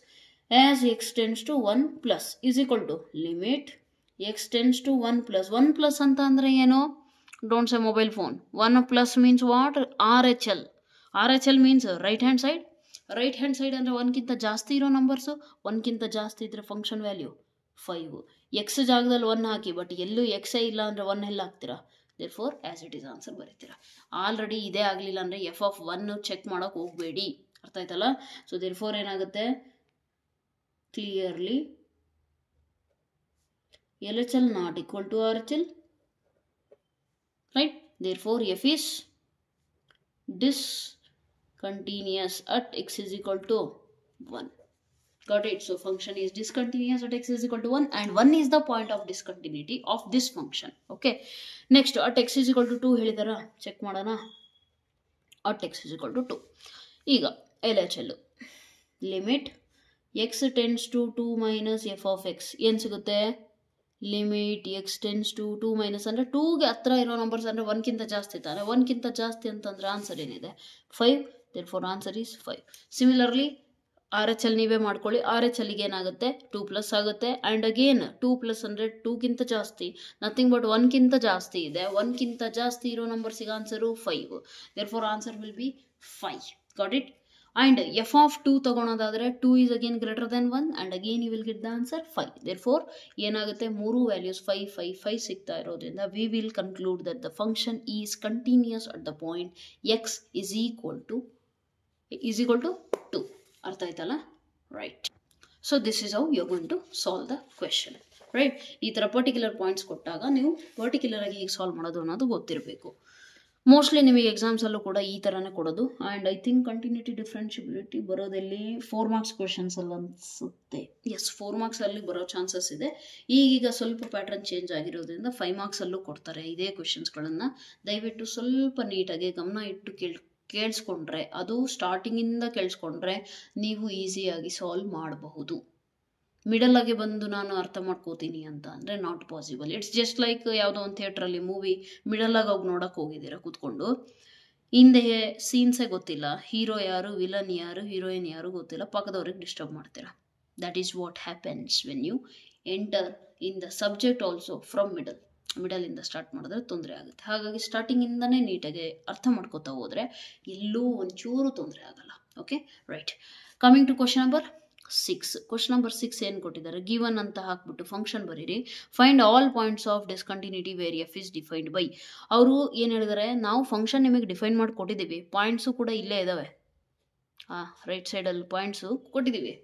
as x tends to 1 plus is equal to limit x tends to 1 plus. 1 plus ಅಂತ ಅಂದರೆ ಏನು, don't say mobile phone. 1 plus means what, RHL means right hand side. Right hand side ಅಂದರೆ 1ಗಿಂತ ಜಾಸ್ತಿ ಇರೋ numbers, 1ಗಿಂತ ಜಾಸ್ತಿ ಇದ್ದರೆ function value 5. X ಜಾಗದಲ್ಲಿ 1 ಹಾಕಿ, ಬಟ್ ಎಲ್ಲೂ ಎಕ್ಸೇ ಇಲ್ಲ ಅಂದರೆ 1 ಎಲ್ಲ ಹಾಕ್ತೀರಾ. Therefore as it is answer ಬರೀತೀರಾ. ಆಲ್ರೆಡಿ ಇದೇ ಆಗಲಿಲ್ಲ ಅಂದರೆ ಎಫ್ ಆಫ್ 1 ಚೆಕ್ ಮಾಡೋಕೆ ಹೋಗಬೇಡಿ. ಅರ್ಥ ಆಯ್ತಲ್ಲ. ಸೊ ದೇರ್ಫೋರ್ ಏನಾಗುತ್ತೆ, clearly LHL not equal to RHL, right. Therefore f is discontinuous at x is equal to 1. Got it? So function is discontinuous at x is equal to 1 and 1 is the point of discontinuity of this function. Okay. Next at x is equal to 2 ಹೇಳಿದಾರ, check ಮಾಡೋಣ. at x is equal to 2. ಈಗ LHL limit x tends to 2 minus f of x ಏನು ಸಿಗುತ್ತೆ, limit X tends to 2 minus ಅಂದರೆ 2ಗೆ ಹತ್ರ ಇರೋ numbers ಅಂದರೆ 1ಗಿಂತ ಜಾಸ್ತಿ ತಾನೆ. 1ಗಿಂತ ಜಾಸ್ತಿ ಅಂತಂದರೆ ಆನ್ಸರ್ ಏನಿದೆ, 5. Therefore answer is 5. Similarly RHL ನೀವೇ ಮಾಡ್ಕೊಳ್ಳಿ. RHLಗೆ ಏನಾಗುತ್ತೆ, 2 ಪ್ಲಸ್ ಆಗುತ್ತೆ. ಆ್ಯಂಡ್ ಅಗೇನ್ 2 ಪ್ಲಸ್ ಅಂದರೆ 2ಗಿಂತ ಜಾಸ್ತಿ, ನಥಿಂಗ್ ಬಟ್ 1ಗಿಂತ ಜಾಸ್ತಿ ಇದೆ. 1ಗಿಂತ ಜಾಸ್ತಿ ಇರೋ ನಂಬರ್ಸಿಗೆ answer 5. Therefore answer will be 5. Got it. And f of 2 ತಗೊಳೋದಾದರೆ 2 is again greater than 1 and again you will get the answer 5. Therefore ಏನಾಗುತ್ತೆ, 3 ವ್ಯಾಲ್ಯೂಸ್ 5 5 5 ಸಿಗ್ತಾ ಇರೋದ್ರಿಂದ we will conclude that the function is continuous at the point x is equal to 2. ಅರ್ಥ ಆಯ್ತಲ್ಲ, right. So this is how you are going to solve the question, right. ಈ ಥರ particular points ಕೊಟ್ಟಾಗ ನೀವು particular ಆಗಿ ಹೇಗೆ solve ಮಾಡೋದು ಅನ್ನೋದು ಗೊತ್ತಿರಬೇಕು. ಮೋಸ್ಟ್ಲಿ ನಿಮಗೆ ಎಕ್ಸಾಮ್ಸಲ್ಲೂ ಕೂಡ ಈ ಥರನೇ ಕೊಡೋದು. And I think continuity differentiability ಬರೋದಲ್ಲಿ 4 ಮಾರ್ಕ್ಸ್ ಕ್ವೆಶನ್ಸಲ್ಲಿ ಅನಿಸುತ್ತೆ. ಎಸ್, 4 ಮಾರ್ಕ್ಸಲ್ಲಿ ಬರೋ ಚಾನ್ಸಸ್ ಇದೆ. ಈಗೀಗ ಸ್ವಲ್ಪ ಪ್ಯಾಟ್ರನ್ ಚೇಂಜ್ ಆಗಿರೋದ್ರಿಂದ 5 ಮಾರ್ಕ್ಸಲ್ಲೂ ಕೊಡ್ತಾರೆ ಇದೇ ಕ್ವೆಶನ್ಸ್ಗಳನ್ನು. ದಯವಿಟ್ಟು ಸ್ವಲ್ಪ ನೀಟಾಗಿ ಗಮನ ಇಟ್ಟು ಕೇಳಿಸ್ಕೊಂಡ್ರೆ, ಅದು ಸ್ಟಾರ್ಟಿಂಗಿಂದ ಕೇಳಿಸ್ಕೊಂಡ್ರೆ ನೀವು ಈಸಿಯಾಗಿ ಸಾಲ್ವ್ ಮಾಡಬಹುದು. ಮಿಡಲ್ ಆಗಿ ಬಂದು ನಾನು ಅರ್ಥ ಮಾಡ್ಕೋತೀನಿ ಅಂತ ಅಂದರೆ not possible. It's just like ಯಾವುದೋ ಒಂದು ಥಿಯೇಟ್ರಲ್ಲಿ ಮೂವಿ ಮಿಡಲ್ ಆಗಿ ಹೋಗಿ ನೋಡೋಕೆ ಹೋಗಿದ್ದೀರಾ ಕೂತ್ಕೊಂಡು, ಹಿಂದೆ ಸೀನ್ಸೇ ಗೊತ್ತಿಲ್ಲ, ಹೀರೋ ಯಾರು, ವಿಲನ್ ಯಾರು, ಹೀರೋಯಿನ್ ಯಾರು ಗೊತ್ತಿಲ್ಲ, ಪಕ್ಕದವ್ರಿಗೆ ಡಿಸ್ಟರ್ಬ್ ಮಾಡ್ತೀರಾ. That is what happens when you enter in the subject also from ಮಿಡಲಿಂದ ಸ್ಟಾರ್ಟ್ ಮಾಡಿದ್ರೆ ತೊಂದರೆ ಆಗುತ್ತೆ. ಹಾಗಾಗಿ ಸ್ಟಾರ್ಟಿಂಗಿಂದನೇ ನೀಟಾಗಿ ಅರ್ಥ ಮಾಡ್ಕೋತಾ ಹೋದರೆ ಎಲ್ಲೂ ಒಂಚೂರು ತೊಂದರೆ ಆಗಲ್ಲ. Okay, right. Coming to question number 6. Question number 6 ಏನು ಕೊಟ್ಟಿದ್ದಾರೆ, ಗಿವನ್ ಅಂತ ಹಾಕ್ಬಿಟ್ಟು ಫಂಕ್ಷನ್ ಬರೀರಿ. Find all points of discontinuity where f is defined by. ಅವರು ಏನು ಹೇಳಿದ್ದಾರೆ, ನಾವು ಫಂಕ್ಷನ್ ನಿಮಗೆ ಡಿಫೈನ್ ಮಾಡಿ ಕೊಟ್ಟಿದ್ದೀವಿ, ಪಾಯಿಂಟ್ಸು ಕೂಡ ಇಲ್ಲೇ ಇದ್ದಾವೆ. ರೈಟ್ ಸೈಡಲ್ಲಿ ಪಾಯಿಂಟ್ಸು ಕೊಟ್ಟಿದ್ದೀವಿ.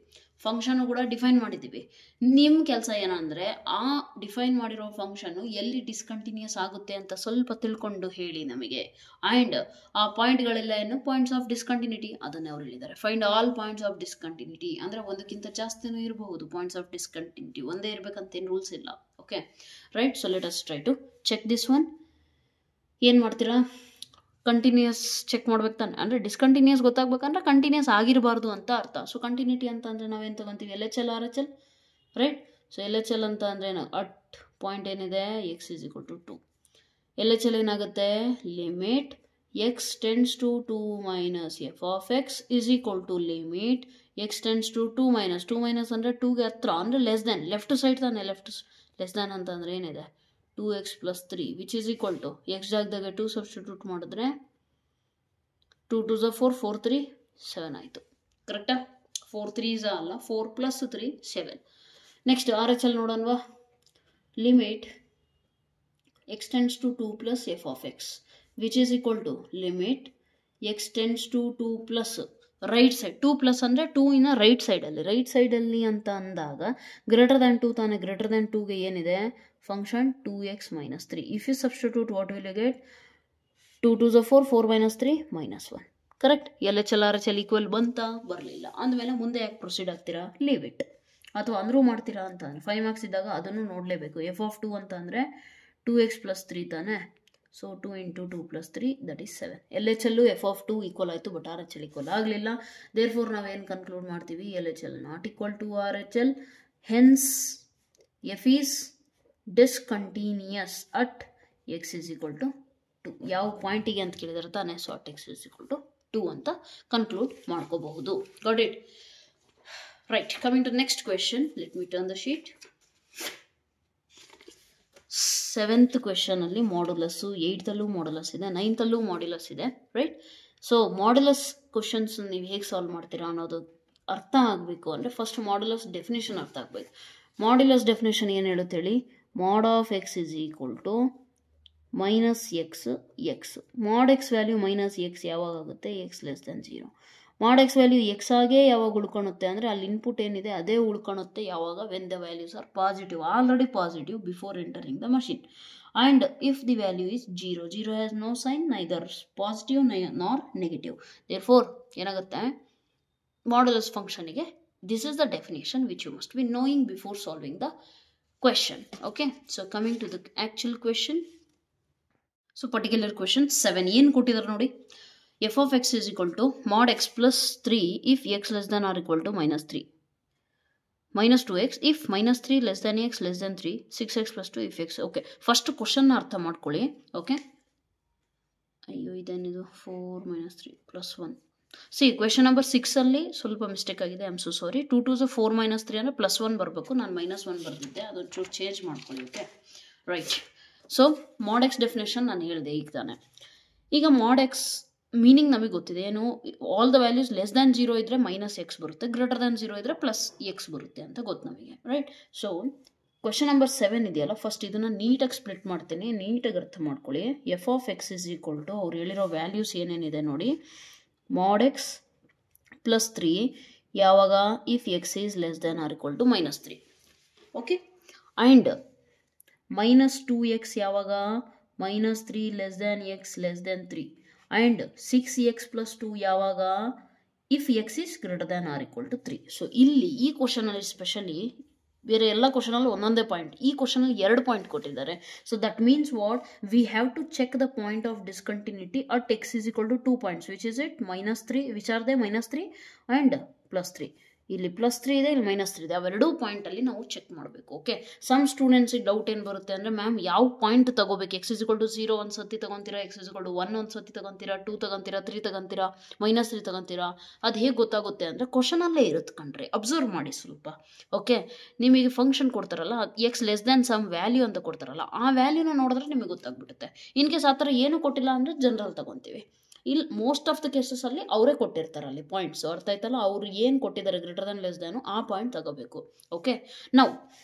ಫಂಕ್ಷನ್ ಕೂಡ ಡಿಫೈನ್ ಮಾಡಿದ್ದೀವಿ. ನಿಮ್ಮ ಕೆಲಸ ಏನಂದರೆ ಆ ಡಿಫೈನ್ ಮಾಡಿರೋ ಫಂಕ್ಷನ್ನು ಎಲ್ಲಿ ಡಿಸ್ಕಂಟಿನ್ಯೂಸ್ ಆಗುತ್ತೆ ಅಂತ ಸ್ವಲ್ಪ ತಿಳ್ಕೊಂಡು ಹೇಳಿ ನಮಗೆ. ಆ್ಯಂಡ್ ಆ ಪಾಯಿಂಟ್ಗಳೆಲ್ಲ ಏನು ಪಾಯಿಂಟ್ಸ್ ಆಫ್ ಡಿಸ್ಕಂಟಿನ್ಯೂಟಿ ಅದನ್ನೇ ಅವ್ರು ಹೇಳಿದ್ದಾರೆ. Find all points of discontinuity ಅಂದರೆ ಒಂದಕ್ಕಿಂತ ಜಾಸ್ತಿನೂ ಇರಬಹುದು ಪಾಯಿಂಟ್ಸ್ ಆಫ್ ಡಿಸ್ಕಂಟಿನ್ಯೂಟಿ, ಒಂದೇ ಇರಬೇಕಂತೇನು ರೂಲ್ಸ್ ಇಲ್ಲ. Okay right. So let us try to check this one. ಏನು ಮಾಡ್ತೀರಾ, ಕಂಟಿನ್ಯೂಸ್ ಚೆಕ್ ಮಾಡ್ಬೇಕು ತಾನೆ. ಅಂದರೆ ಡಿಸ್ಕಂಟಿನ್ಯೂಸ್ ಗೊತ್ತಾಗ್ಬೇಕಂದ್ರೆ ಕಂಟಿನ್ಯೂಸ್ ಆಗಿರಬಾರ್ದು ಅಂತ ಅರ್ಥ. ಸೊ ಕಂಟಿನ್ಯೂಟಿ ಅಂತ ಅಂದರೆ ನಾವೇನು ತೊಗೊತೀವಿ, LHL RHL, right. So LHL ಅಂತ ಅಂದರೆ ಏನು, ಅಟ್ ಪಾಯಿಂಟ್ ಏನಿದೆ x = 2. LHL ಏನಾಗುತ್ತೆ, limit x → 2 - f of x = limit x → 2 - 2 - ಅಂದರೆ 2ಗೆ ಹತ್ರ ಅಂದರೆ ಲೆಸ್ ದೆನ್, ಲೆಫ್ಟ್ ಸೈಡ್ ತಾನೆ. ಲೆಸ್ ದೆನ್ ಅಂತ ಅಂದರೆ ಏನಿದೆ 2x + 3 which is equal to x ಜಾಗದಾಗ 2 ಸಬ್ಸ್ಟಿಟ್ಯೂಟ್ ಮಾಡಿದ್ರೆ 2 2 * 4 4 3 7 ಆಯಿತು. ಕರೆಕ್ಟಾ? 4 3 ಅಲ್ಲ, 4 + 3 7. ನೆಕ್ಸ್ಟ್ RHL ನೋಡೋಣವಾ. Limit x → 2 + f of x which is equal to limit x → 2 plus right side 2 plus ಅಂದರೆ 2 ಇನ್ನ ರೈಟ್ ಸೈಡಲ್ಲಿ ಅಂತ ಅಂದಾಗ ಗ್ರೇಟರ್ ದ್ಯಾನ್ 2 ತಾನೆ. ಗ್ರೇಟರ್ ದ್ಯಾನ್ 2ಗೆ ಏನಿದೆ function 2x - 3. If you substitute what will you get, 2 2 * 4 4 - 3 -1. Correct. LHL RHL equal ಬಂತಾ, ಬರಲಿಲ್ಲ. ಅಂದಮೇಲೆ ಮುಂದೆ ಯಾಕೆ ಪ್ರೊಸೀಡ್ ಆಗ್ತೀರಾ, ಲೀವ್ ಇಟ್. ಅಥವಾ ಅಂದರೂ ಮಾಡ್ತೀರಾ ಅಂತ ಅಂದರೆ 5 ಮಾರ್ಕ್ಸ್ ಇದ್ದಾಗ ಅದನ್ನು ನೋಡಲೇಬೇಕು. f of 2 ಅಂತ ಅಂದರೆ 2x + 3 ತಾನೆ. So 2 × 2 + 3 that is 7. LHL f of 2 equal ಆಯಿತು, ಬಟ್ RHL ಈಕ್ವಲ್ ಆಗಲಿಲ್ಲ. ದೇರ್ಫೋರ್ ನಾವೇನು ಕನ್ಕ್ಲೂಡ್ ಮಾಡ್ತೀವಿ, LHL not equal to RHL, hence f is discontinuous at x = 2. ಯಾವ ಪಾಯಿಂಟಿಗೆ ಅಂತ ಕೇಳಿದರೆ ತಾನೆ. ಸೊ ಅಟ್ x = 2 ಅಂತ ಕನ್ಕ್ಲೂಡ್ ಮಾಡ್ಕೋಬಹುದು. Got it? Right. Coming to next question. Let me turn the sheet. 7th ಕ್ವೆಶನಲ್ಲಿ ಮಾಡ್ಯುಲಸ್ಸು, 8thಲ್ಲೂ ಮಾಡ್ಯುಲಸ್ ಇದೆ, 9thಲ್ಲೂ ಮಾಡ್ಯುಲಸ್ ಇದೆ, ರೈಟ್. ಸೊ ಮಾಡ್ಯುಲಸ್ ಕ್ವಶನ್ಸ್ ನೀವು ಹೇಗೆ ಸಾಲ್ವ್ ಮಾಡ್ತೀರಾ ಅನ್ನೋದು ಅರ್ಥ ಆಗಬೇಕು ಅಂದರೆ ಫಸ್ಟ್ ಮಾಡ್ಯುಲಸ್ ಡೆಫಿನೇಷನ್ ಅರ್ಥ ಆಗಬೇಕು. ಮಾಡ್ಯುಲಸ್ ಡೆಫಿನೇಷನ್ ಏನು ಹೇಳುತ್ತೆ ಹೇಳಿ, mod of x = -x. mod x value -x ಯಾವಾಗ ಆಗುತ್ತೆ, x < 0. mod x value x ಆಗೇ ಯಾವಾಗ ಉಳ್ಕೊಳುತ್ತೆ ಅಂದರೆ ಅಲ್ಲಿ ಇನ್ಪುಟ್ ಏನಿದೆ ಅದೇ ಉಳ್ಕೊಳುತ್ತೆ ಯಾವಾಗ, when the values are positive, already positive before entering the machine. And if the value is 0 has no sign, neither positive nor negative. Therefore ಏನಾಗುತ್ತೆ ಮಾಡ್ಯುಲಸ್ ಫಂಕ್ಷನಿಗೆ this is the definition which you must be knowing before solving the question. Okay, so coming to the actual question. So particular question 7 ಏನು ಕೊಟ್ಟಿದ್ದಾರೆ ನೋಡಿ. f of x = mod x + 3 if x < or -3, -2x if -3 < x < 3, 6x + 2 if x. Okay, first question ಅರ್ಥ ಮಾಡ್ಕೊಳ್ಳಿ. Okay, ಅಯ್ಯೋ ಇದೇನಿದು 4 - 3 + 1. C question number 6 ಅಲ್ಲಿ ಸ್ವಲ್ಪ mistake ಆಗಿದೆ. I am so sorry. 2 2 * 4 - 3 ಅಂದರೆ +1 ಬರಬೇಕು, ನಾನು -1 ಬರೆದಿದ್ದೆ, ಅದೊಂದು ಚೂರು ಚೇಂಜ್ ಮಾಡ್ಕೊಳ್ಳಿ. Okay right. So mod x definition ನಾನು ಹೇಳಿದೆ ಈಗ ತಾನೆ. ಈಗ mod x ಮೀನಿಂಗ್ ನಮಗೆ ಗೊತ್ತಿದೆ ಏನು, ಆಲ್ ದ ವ್ಯಾಲ್ಯೂಸ್ < 0 ಇದ್ದರೆ -x ಬರುತ್ತೆ, < 0 ಇದ್ದರೆ +x ಬರುತ್ತೆ ಅಂತ ಗೊತ್ತು ನಮಗೆ, ರೈಟ್. ಸೊ ಕ್ವೆಶನ್ ನಂಬರ್ 7 ಇದೆಯಲ್ಲ, ಫಸ್ಟ್ ಇದನ್ನು ನೀಟಾಗಿ ಸ್ಪ್ಲಿಟ್ ಮಾಡ್ತೀನಿ, ನೀಟಾಗಿ ಅರ್ಥ ಮಾಡ್ಕೊಳ್ಳಿ. f of x = ಅವ್ರು ಹೇಳಿರೋ ವ್ಯಾಲ್ಯೂಸ್ ಏನೇನಿದೆ ನೋಡಿ, mod x + 3 ಯಾವಾಗ, if x is < or -3. Okay, and -2x ಯಾವಾಗ, -3 < x < 3. ಆ್ಯಂಡ್ 6x + 2 ಯಾವಾಗ, if x is < or 3. So ಇಲ್ಲಿ ಈ ಕ್ವಶನಲ್ಲಿ ಸ್ಪೆಷಲಿ, ಬೇರೆ ಎಲ್ಲ ಕ್ವಶನಲ್ಲಿ ಒಂದೊಂದೇ ಪಾಯಿಂಟ್, ಈ ಕ್ವಶನಲ್ಲಿ 2 ಪಾಯಿಂಟ್ ಕೊಟ್ಟಿದ್ದಾರೆ. So that means what, we have to check the point of discontinuity at x = 2 points which is it -3, which are they -3 and +3. ಇಲ್ಲಿ +3 ಇದೆ, ಇಲ್ಲಿ -3 ಇದೆ, ಅವೆರಡೂ ಪಾಯಿಂಟಲ್ಲಿ ನಾವು ಚೆಕ್ ಮಾಡಬೇಕು. ಓಕೆ, ಸಮ್ ಸ್ಟೂಡೆಂಟ್ಸಿಗೆ ಡೌಟ್ ಏನು ಬರುತ್ತೆ ಅಂದರೆ, ಮ್ಯಾಮ್ ಯಾವ ಪಾಯಿಂಟ್ ತಗೋಬೇಕು, x = 0 ಒಂದು ಸತಿ ತಗೊತೀರಾ, x = 1 ಒಂದು ಸತಿ ತಗೊತೀರಾ, 2 ತಗೊತೀರಾ, 3 ತಗೊತೀರಾ, -3 ತಗೊತೀರಾ, ಅದು ಹೇಗೆ ಗೊತ್ತಾಗುತ್ತೆ ಅಂದರೆ ಕ್ವಶನಲ್ಲೇ ಇರುತ್ತೆ ಕಣ್ರಿ, ಅಬ್ಸರ್ವ್ ಮಾಡಿ ಸ್ವಲ್ಪ. ಓಕೆ, ನಿಮಗೆ ಫಂಕ್ಷನ್ ಕೊಡ್ತಾರಲ್ಲ, x < ಸಮ್ ವ್ಯಾಲ್ಯೂ ಅಂತ ಕೊಡ್ತಾರಲ್ಲ, ಆ ವ್ಯಾಲ್ಯೂನ ನೋಡಿದ್ರೆ ನಿಮಗೆ ಗೊತ್ತಾಗ್ಬಿಡುತ್ತೆ. ಇನ್ ಕೇಸ್ ಆ ಥರ ಏನೂ ಕೊಟ್ಟಿಲ್ಲ ಅಂದರೆ ಜನರಲ್ ತಗೊತೀವಿ. ಇಲ್ಲಿ ಮೋಸ್ಟ್ ಆಫ್ ದ ಕೇಸಸಲ್ಲಿ ಅವರೇ ಕೊಟ್ಟಿರ್ತಾರೆ ಅಲ್ಲಿ ಪಾಯಿಂಟ್ಸ್, ಅರ್ಥ ಆಯ್ತಲ್ಲ, ಅವರು ಏನು ಕೊಟ್ಟಿದ್ದಾರೆ < ಆ ಪಾಯಿಂಟ್ ತಗೋಬೇಕು. ಓಕೆ, ನಾವು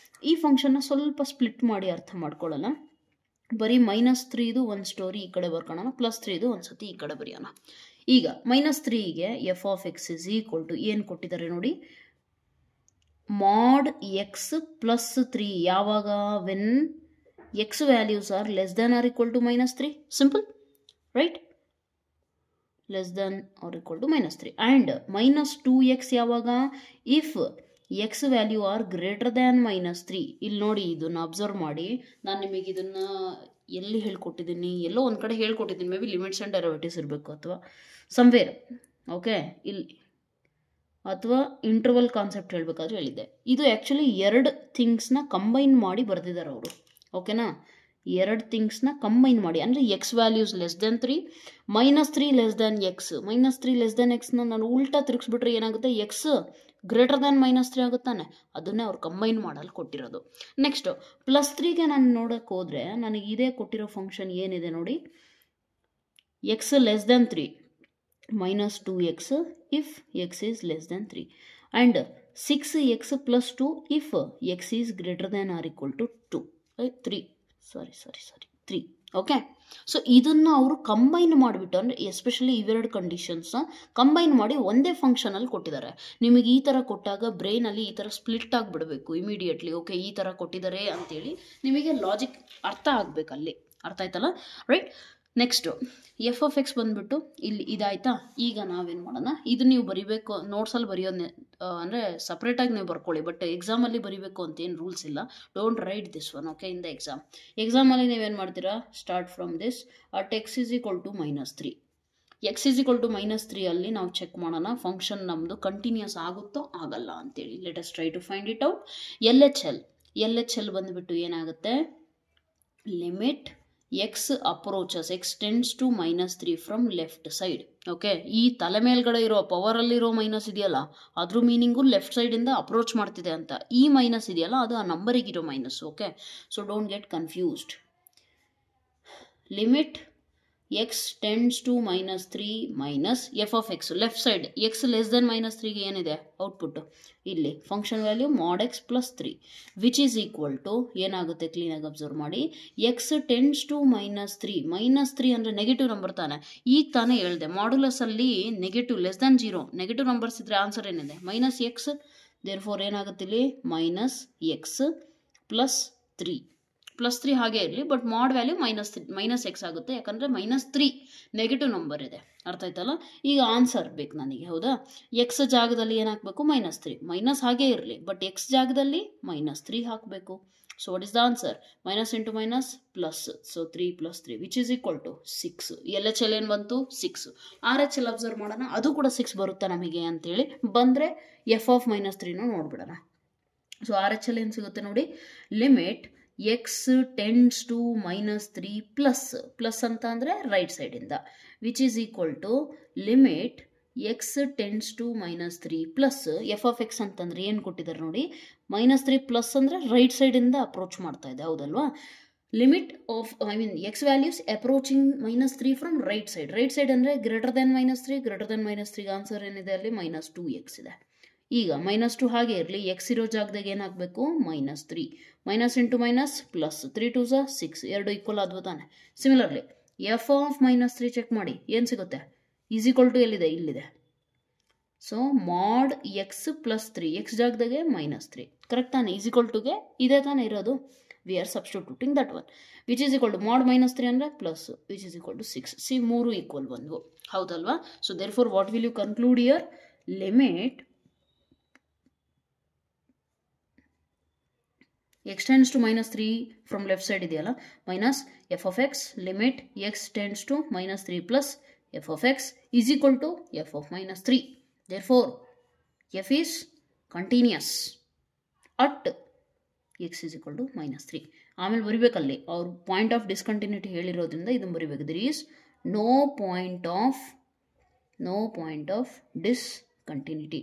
ಈ ಫಂಕ್ಷನ್ನ ಸ್ವಲ್ಪ ಸ್ಪ್ಲಿಟ್ ಮಾಡಿ ಅರ್ಥ ಮಾಡ್ಕೊಳ್ಳೋಣ. ಬರೀ -3 ಒಂದು ಸ್ಟೋರಿ ಈ ಕಡೆ ಬರ್ಕೊಳ್ಳೋಣ, +3 ಒಂದು ಸತಿ ಈ ಕಡೆ ಬರೆಯೋಣ. ಈಗ -3ಗೆ f of x = ಏನು ಕೊಟ್ಟಿದ್ದಾರೆ ನೋಡಿ, mod x plus 3 ಯಾವಾಗ when x values are less than or equal to minus 3. Simple, right? Less than or equal to minus 3. And minus 2x ಯಾವಾಗ if x value are greater than minus 3. ಇಲ್ಲಿ ನೋಡಿ, ಇದನ್ನು observe ಮಾಡಿ. ನಾನು ನಿಮಗೆ ಇದನ್ನು ಎಲ್ಲಿ ಹೇಳ್ಕೊಟ್ಟಿದ್ದೀನಿ, ಎಲ್ಲೋ ಒಂದು ಕಡೆ ಹೇಳ್ಕೊಟ್ಟಿದ್ದೀನಿ. Maybe limits and derivatives ಇರಬೇಕು, ಅಥವಾ ಸಮ್ವೇರ್. ಓಕೆ, ಇಲ್ಲಿ ಅಥವಾ ಇಂಟರ್ವಲ್ ಕಾನ್ಸೆಪ್ಟ್ ಹೇಳಬೇಕಾದ್ರೆ ಹೇಳಿದ್ದೆ. ಇದು ಆ್ಯಕ್ಚುಲಿ ಎರಡು ಥಿಂಗ್ಸ್ನ ಕಂಬೈನ್ ಮಾಡಿ ಬರೆದಿದ್ದಾರೆ ಅವರು. ಓಕೆನಾ, ಎರಡು ಥಿಂಗ್ಸ್ನ ಕಂಬೈನ್ ಮಾಡಿ, ಅಂದರೆ x values less than 3, minus 3 less than x. Minus 3 less than ಎಕ್ಸ್ನ ನಾನು ಉಲ್ಟಾ ತಿರುಗಿಸ್ಬಿಟ್ರೆ ಏನಾಗುತ್ತೆ, ಎಕ್ಸ್ ಗ್ರೇಟರ್ ದ್ಯಾನ್ ಮೈನಸ್ 3 ಆಗುತ್ತಾನೆ. ಅದನ್ನೇ ಅವ್ರು ಕಂಬೈನ್ ಮಾಡಲು ಕೊಟ್ಟಿರೋದು. ನೆಕ್ಸ್ಟು ಪ್ಲಸ್ 3ಗೆ ನಾನು ನೋಡೋಕ್ಕೆ ಹೋದರೆ ನನಗೆ ಇದೇ ಕೊಟ್ಟಿರೋ ಫಂಕ್ಷನ್ ಏನಿದೆ ನೋಡಿ, X less than 3 minus 2x if x is less than 3 and 6x plus 2 if x is greater than or equal to 2, right? 3 okay. So ಇದನ್ನು ಅವರು ಕಂಬೈನ್ ಮಾಡಿಬಿಟ್ಟು, ಅಂದರೆ ಎಸ್ಪೆಷಲಿ ಇವೆರಡು ಕಂಡೀಷನ್ಸ್ನ ಕಂಬೈನ್ ಮಾಡಿ ಒಂದೇ ಫಂಕ್ಷನಲ್ಲಿ ಕೊಟ್ಟಿದ್ದಾರೆ. ನಿಮಗೆ ಈ ಥರ ಕೊಟ್ಟಾಗ ಬ್ರೈನಲ್ಲಿ ಈ ಥರ ಸ್ಪ್ಲಿಟ್ ಆಗಿಬಿಡಬೇಕು ಇಮಿಡಿಯೇಟ್ಲಿ. ಓಕೆ, ಈ ಥರ ಕೊಟ್ಟಿದ್ದಾರೆ ಅಂತೇಳಿ ನಿಮಗೆ ಲಾಜಿಕ್ ಅರ್ಥ ಆಗಬೇಕು ಅಲ್ಲಿ. ಅರ್ಥ ಆಯ್ತಲ್ಲ, right? Next F of X ಬಂದುಬಿಟ್ಟು ಇಲ್ಲಿ ಇದಾಯ್ತಾ. ಈಗ ನಾವೇನು ಮಾಡೋಣ, ಇದು ನೀವು ಬರೀಬೇಕು, ನೋಟ್ಸಲ್ಲಿ ಬರೆಯೋದು ಅಂದರೆ ಸಪ್ರೇಟಾಗಿ ನೀವು ಬರ್ಕೊಳ್ಳಿ. ಬಟ್ ಎಕ್ಸಾಮಲ್ಲಿ ಬರೀಬೇಕು ಅಂತ ಏನು ರೂಲ್ಸ್ ಇಲ್ಲ. Don't write this one, okay, in the ಎಕ್ಸಾಮಲ್ಲಿ ನೀವೇನು ಮಾಡ್ತೀರಾ, start from this at x is equal to minus 3. X is equal to minus 3 ಅಲ್ಲಿ ನಾವು ಚೆಕ್ ಮಾಡೋಣ ಫಂಕ್ಷನ್ ನಮ್ಮದು ಕಂಟಿನ್ಯೂಸ್ ಆಗುತ್ತೋ ಆಗಲ್ಲ ಅಂತೇಳಿ. Let us try to find it out. L H L ಬಂದುಬಿಟ್ಟು ಏನಾಗುತ್ತೆ, limit x approaches, x tends to minus 3 from left side. Okay, ಈ ತಲೆ ಮೇಲ್ಗಡೆ ಇರೋ ಪವರಲ್ಲಿರೋ ಮೈನಸ್ ಇದೆಯಲ್ಲ, ಅದ್ರ ಮೀನಿಂಗು ಲೆಫ್ಟ್ ಸೈಡಿಂದ ಅಪ್ರೋಚ್ ಮಾಡ್ತಿದೆ ಅಂತ. ಈ ಮೈನಸ್ ಇದೆಯಲ್ಲ, ಅದು ಆ ನಂಬರಿಗಿರೋ minus. Okay, so don't get confused. Limit x tends to minus 3 minus f of x, left side x less than minus 3ಗೆ ಏನಿದೆ ಔಟ್ಪುಟ್, ಇಲ್ಲಿ function value mod x plus 3 which is equal to ಏನಾಗುತ್ತೆ, ಕ್ಲೀನಾಗಿ observe ಮಾಡಿ, x tends to minus 3. Minus 3 ಅಂದರೆ negative number ತಾನೆ. ಈಗ ತಾನೇ ಹೇಳಿದೆ ಮಾಡ್ಯುಲಸಲ್ಲಿ negative less than 0 negative numbers ಇದ್ದರೆ ಆನ್ಸರ್ ಏನಿದೆ, ಮೈನಸ್ ಎಕ್ಸ್. ದೇರ್ ಫೋರ್ ಏನಾಗುತ್ತೆ ಇಲ್ಲಿ, ಮೈನಸ್ ಎಕ್ಸ್ ಪ್ಲಸ್ 3. ಪ್ಲಸ್ 3 ಹಾಗೆ ಇರಲಿ, ಬಟ್ ಮಾಡ್ ವ್ಯಾಲ್ಯೂ ಮೈನಸ್ ಎಕ್ಸ್ ಆಗುತ್ತೆ, ಯಾಕಂದರೆ ಮೈನಸ್ 3 ನೆಗೆಟಿವ್ ನಂಬರ್ ಇದೆ. ಅರ್ಥ ಆಯ್ತಲ್ಲ? ಈಗ ಆನ್ಸರ್ ಬೇಕು ನನಗೆ, ಹೌದಾ? ಎಕ್ಸ್ ಜಾಗದಲ್ಲಿ ಏನು ಹಾಕಬೇಕು, ಮೈನಸ್ 3. ಮೈನಸ್ ಹಾಗೆ ಇರಲಿ, ಬಟ್ ಎಕ್ಸ್ ಜಾಗದಲ್ಲಿ ಮೈನಸ್ 3 ಹಾಕಬೇಕು. So what is the answer, minus into minus plus, so 3 plus 3 which is equal to 6. L H L ಏನು ಬಂತು, 6. ಆರ್ ಎಚ್ ಎಲ್ ಅಬ್ಸರ್ವ್ ಮಾಡೋಣ, ಅದು ಕೂಡ 6 ಬರುತ್ತಾ ನಮಗೆ ಅಂತೇಳಿ. ಬಂದರೆ ಎಫ್ ಆಫ್ ಮೈನಸ್ 3 ನೋಡ್ಬಿಡೋಣ. ಸೊ ಆರ್ ಎಚ್ ಎಲ್ ಏನು ಸಿಗುತ್ತೆ ನೋಡಿ, limit x tends to minus 3 plus ಅಂತ ಅಂದರೆ ರೈಟ್ ಸೈಡಿಂದ, which is equal to limit x tends to minus 3 plus F of x ಅಂತಂದರೆ ಏನು ಕೊಟ್ಟಿದ್ದಾರೆ ನೋಡಿ, ಮೈನಸ್ 3 ಪ್ಲಸ್ ಅಂದರೆ ರೈಟ್ ಸೈಡಿಂದ ಅಪ್ರೋಚ್ ಮಾಡ್ತಾ ಇದೆ, ಹೌದಲ್ವಾ? Limit of x values approaching minus 3 from right side ಅಂದರೆ ಗ್ರೇಟರ್ ದೆನ್ ಮೈನಸ್ 3 ಆನ್ಸರ್ ಏನಿದೆ ಅಲ್ಲಿ, ಮೈನಸ್ 2x ಇದೆ. ಈಗ ಮೈನಸ್ 2 ಹಾಗೆ ಇರಲಿ, ಎಕ್ಸ್ ಇರೋ ಜಾಗದಾಗ ಏನು ಹಾಕಬೇಕು, minus 3. Minus into minus plus, 3 2 6, ಎರಡು ಈಕ್ವಲ್ ಆದ್ವು ತಾನೆ. Similarly F of minus 3 check ಮಾಡಿ, ಏನು ಸಿಗುತ್ತೆ, ಈಸ್ ಈಕ್ವಲ್ ಟು ಎಲ್ಲಿದೆ, ಇಲ್ಲಿದೆ. So mod x plus 3, x ಜಾಗದಾಗೆ ಮೈನಸ್ 3, ಕರೆಕ್ಟ್ ತಾನೆ? ಈಸ್ ಈಕ್ವಲ್ ಟುಗೆ ಇದೇ ತಾನೇ ಇರೋದು, we are substituting that one. Which is equal to mod minus 3 ಅಂದರೆ plus, which is equal to 6. See 3 equal ಬಂದವು, ಹೌದಲ್ವಾ? So therefore what will you conclude here, ಲಿಮಿಟ್ x tends to minus 3 from left side ಇದೆಯಲ್ಲ, minus F of x ಲಿಮಿಟ್ x tends to minus 3 plus f of x is equal to f of minus 3. Therefore, f is continuous at x is equal to minus 3. ಆಮೇಲೆ ಬರಿಬೇಕಲ್ಲಿ ಅವ್ರು point of discontinuity ಹೇಳಿರೋದ್ರಿಂದ ಇದನ್ನು ಬರಿಬೇಕು. There is no point of discontinuity.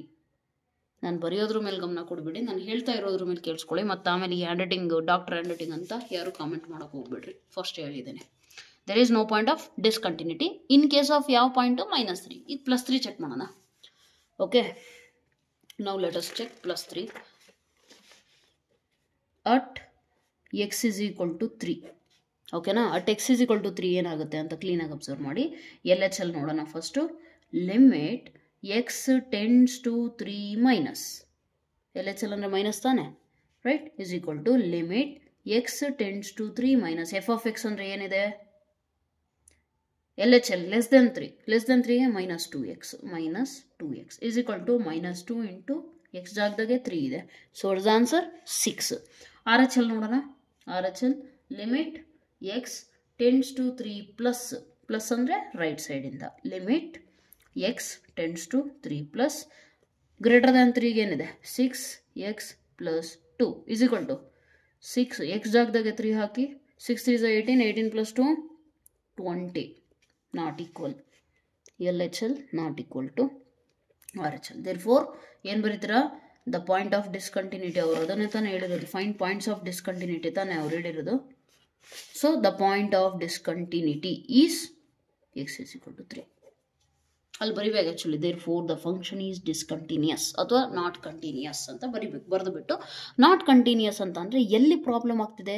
ನಾನು ಬರೆಯೋದ್ರ ಮೇಲೆ ಗಮನ ಕೊಡ್ಬಿಡಿ, ನಾನು ಹೇಳ್ತಾ ಇರೋದ್ರ ಮೇಲೆ ಕೇಳಿಸ್ಕೊಳ್ಳಿ. ಮತ್ತು ಆಮೇಲೆ ಈ hand writing doctor hand writing ಅಂತ ಯಾರು ಕಾಮೆಂಟ್ ಮಾಡೋಕೆ ಹೋಗ್ಬಿಡ್ರಿ, ಫಸ್ಟ್ ಹೇಳಿದ್ದೇನೆ. There is no point of discontinuity in case of ಯಾವ ಪಾಯಿಂಟು, ಮೈನಸ್ 3. ಈಗ ಪ್ಲಸ್ 3 ಚೆಕ್ ಮಾಡೋಣ. Okay, now let us check plus 3 at X is equal to 3. ಓಕೆನಾ? At X is equal to 3 ಏನಾಗುತ್ತೆ ಅಂತ ಕ್ಲೀನಾಗಿ ಅಬ್ಸರ್ವ್ ಮಾಡಿ. L H L ನೋಡೋಣ first. Limit x tends to 3 minus L H L ಅಂದರೆ minus ತಾನೆ, right, is equal to limit x tends to 3 minus F of x ಅಂದರೆ ಏನಿದೆ, L H L less than 3ಗೆ minus 2x is equal to minus 2 into x ಜಾಗದಾಗೆ 3 ಇದೆ. So it's answer 6. R H L ನೋಡೋಣ. R H L limit x tends to 3 plus ಅಂದರೆ right ಸೈಡಿಂದ, limit x tends to 3 plus greater than 3ಗೆ ಏನಿದೆ 6x plus 2 is equal to 6 x ಜಾಗದಾಗೆ 3 ಹಾಕಿ 6 3 is 18 plus 2 20 not equal L H L not equal to R H L. Therefore ಏನು ಬರೀತೀರಾ, the point of discontinuity ಅವರು ಅದನ್ನೇ ತಾನೇ ಹೇಳಿರೋದು, ಫೈನ್ ಪಾಯಿಂಟ್ಸ್ ಆಫ್ ಡಿಸ್ಕಂಟಿನ್ಯೂಟಿ ತಾನೇ ಅವ್ರು ಹೇಳಿರೋದು. So the point of discontinuity is X is equal to 3 ಅಲ್ಲಿ ಬರಿಬೇಕು actually. Therefore the function is discontinuous ಅಥವಾ ನಾಟ್ ಕಂಟಿನ್ಯೂಯಸ್ ಅಂತ ಬರಿಬೇಕು. ಬರೆದು ಬಿಟ್ಟು ನಾಟ್ ಕಂಟಿನ್ಯೂಯಸ್ ಅಂತ ಅಂದರೆ ಎಲ್ಲಿ ಪ್ರಾಬ್ಲಮ್ ಆಗ್ತಿದೆ,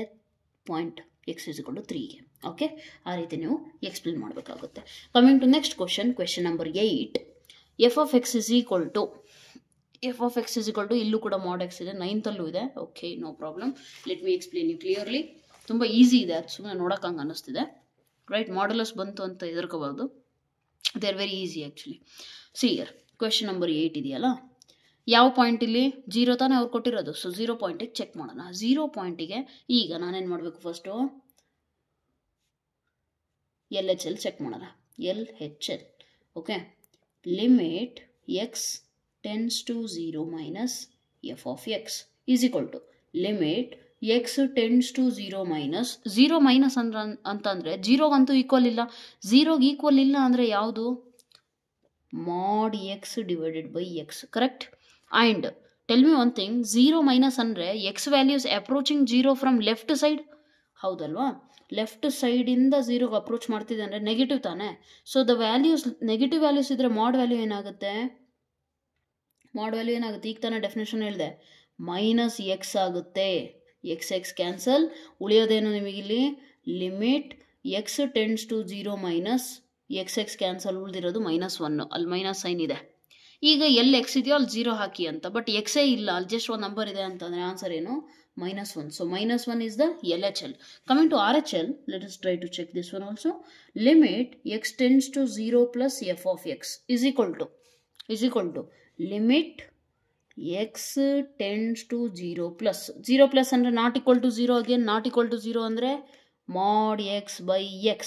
point x is equal to 3ಗೆ. ಓಕೆ, ಆ ರೀತಿ ನೀವು ಎಕ್ಸ್ಪ್ಲೇನ್ ಮಾಡಬೇಕಾಗುತ್ತೆ. Coming to next question number 8. F of x is equal to ಇಲ್ಲೂ ಕೂಡ ಮಾಡ್ ಎಕ್ಸ್ ಇದೆ, 9th ಇದೆ. Okay, no problem. Let me explain you clearly. ತುಂಬ ಈಸಿ ಇದೆ, ಅದು ಸುಮ್ಮನೆ ನೋಡೋಕ್ಕಂಗೆ ಅನ್ನಿಸ್ತಿದೆ, ರೈಟ್. ಮಾಡ್ಯುಲಸ್ ಬಂತು ಅಂತ ಹೆದರ್ಕೋಬಾರ್ದು, they are very easy actually. See here question number 8 ಇದೆಯಲ್ಲ, ಯಾವ ಪಾಯಿಂಟ್ ಇಲ್ಲಿ 0 ತಾನೇ ಅವ್ರು ಕೊಟ್ಟಿರೋದು. ಸೊ 0 ಪಾಯಿಂಟಿಗೆ ಚೆಕ್ ಮಾಡೋಣ. 0 ಪಾಯಿಂಟಿಗೆ ಈಗ ನಾನೇನು ಮಾಡಬೇಕು, first L H L check ಮಾಡೋಣ. L H L okay, limit X tends to 0 minus F of X is equal to limit X tends to 0 minus 0 minus ಅಂತಂದರೆ 0ಗಂತೂ ಈಕ್ವಲ್ ಇಲ್ಲ. 0ಗೆ ಈಕ್ವಲ್ ಇಲ್ಲ ಅಂದರೆ ಯಾವುದು, mod x divided by x, correct. And tell me one thing, 0 minus ಅಂದರೆ x values approaching 0 from left side, ಹೌದಲ್ವಾ. Left ಸೈಡಿಂದ 0ಗೆ ಅಪ್ರೋಚ್ ಮಾಡ್ತಿದೆ ಅಂದರೆ ನೆಗೆಟಿವ್ ತಾನೆ. So the values negative values ಇದ್ದರೆ ಮಾಡ್ ವ್ಯಾಲ್ಯೂ ಏನಾಗುತ್ತೆ, ಈಗ ತಾನೇ ಡೆಫಿನೇಷನ್ ಹೇಳಿದೆ, ಮೈನಸ್ ಎಕ್ಸ್ ಆಗುತ್ತೆ. ಎಕ್ಸ್ ಕ್ಯಾನ್ಸಲ್, ಉಳಿಯೋದೇನು ನಿಮಗಿಲ್ಲಿ limit X tends to 0 minus x cancel, ಉಳಿದಿರೋದು -1, ಅಲ್ಲಿ ಮೈನಸ್ ಸೈನ್ ಇದೆ. ಈಗ ಎಲ್ಲಿ ಎಕ್ಸ್ ಇದೆಯೋ ಅಲ್ಲಿ 0 ಹಾಕಿ ಅಂತ, ಬಟ್ ಎಕ್ಸೇ ಇಲ್ಲ, ಅಲ್ಲಿ ಜಸ್ಟ್ ಒಂದು ನಂಬರ್ ಇದೆ ಅಂತಂದರೆ ಆನ್ಸರ್ ಏನು, -1. So -1 is the LHL. Coming to RHL, let us try to check this one also. Limit x tends to 0 plus f of x is equal to limit x tends to 0 plus ಅಂದರೆ not equal to 0, again not equal to 0 ಅಂದರೆ mod x by x.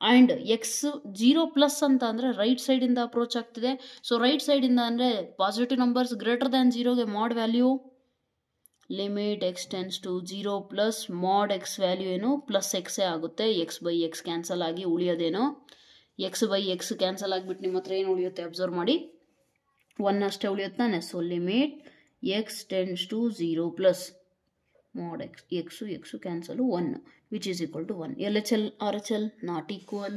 And X 0 plus ಅಂತ ಅಂದರೆ right ಸೈಡಿಂದ approach ಆಗ್ತಿದೆ. So right ಸೈಡಿಂದ ಅಂದರೆ positive numbers greater than 0ಗೆ mod value limit X tends to 0 plus mod x value ಏನು plus ಎಕ್ಸೇ ಆಗುತ್ತೆ. ಎಕ್ಸ್ ಬೈ ಎಕ್ಸ್ ಕ್ಯಾನ್ಸಲ್ ಆಗಿ ಉಳಿಯೋದೇನೋ ಎಕ್ಸ್ ಬೈ ಎಕ್ಸ್ ಕ್ಯಾನ್ಸಲ್ ಆಗಿಬಿಟ್ಟು ನಿಮ್ಮ ಹತ್ರ ಏನು ಉಳಿಯುತ್ತೆ ಅಬ್ಸರ್ವ್ ಮಾಡಿ, 1 ಅಷ್ಟೇ ಉಳಿಯುತ್ತಾನೆ. So limit X tends to 0 plus mod x, x cancel 1, which is equal to 1. LHL, RHL not equal,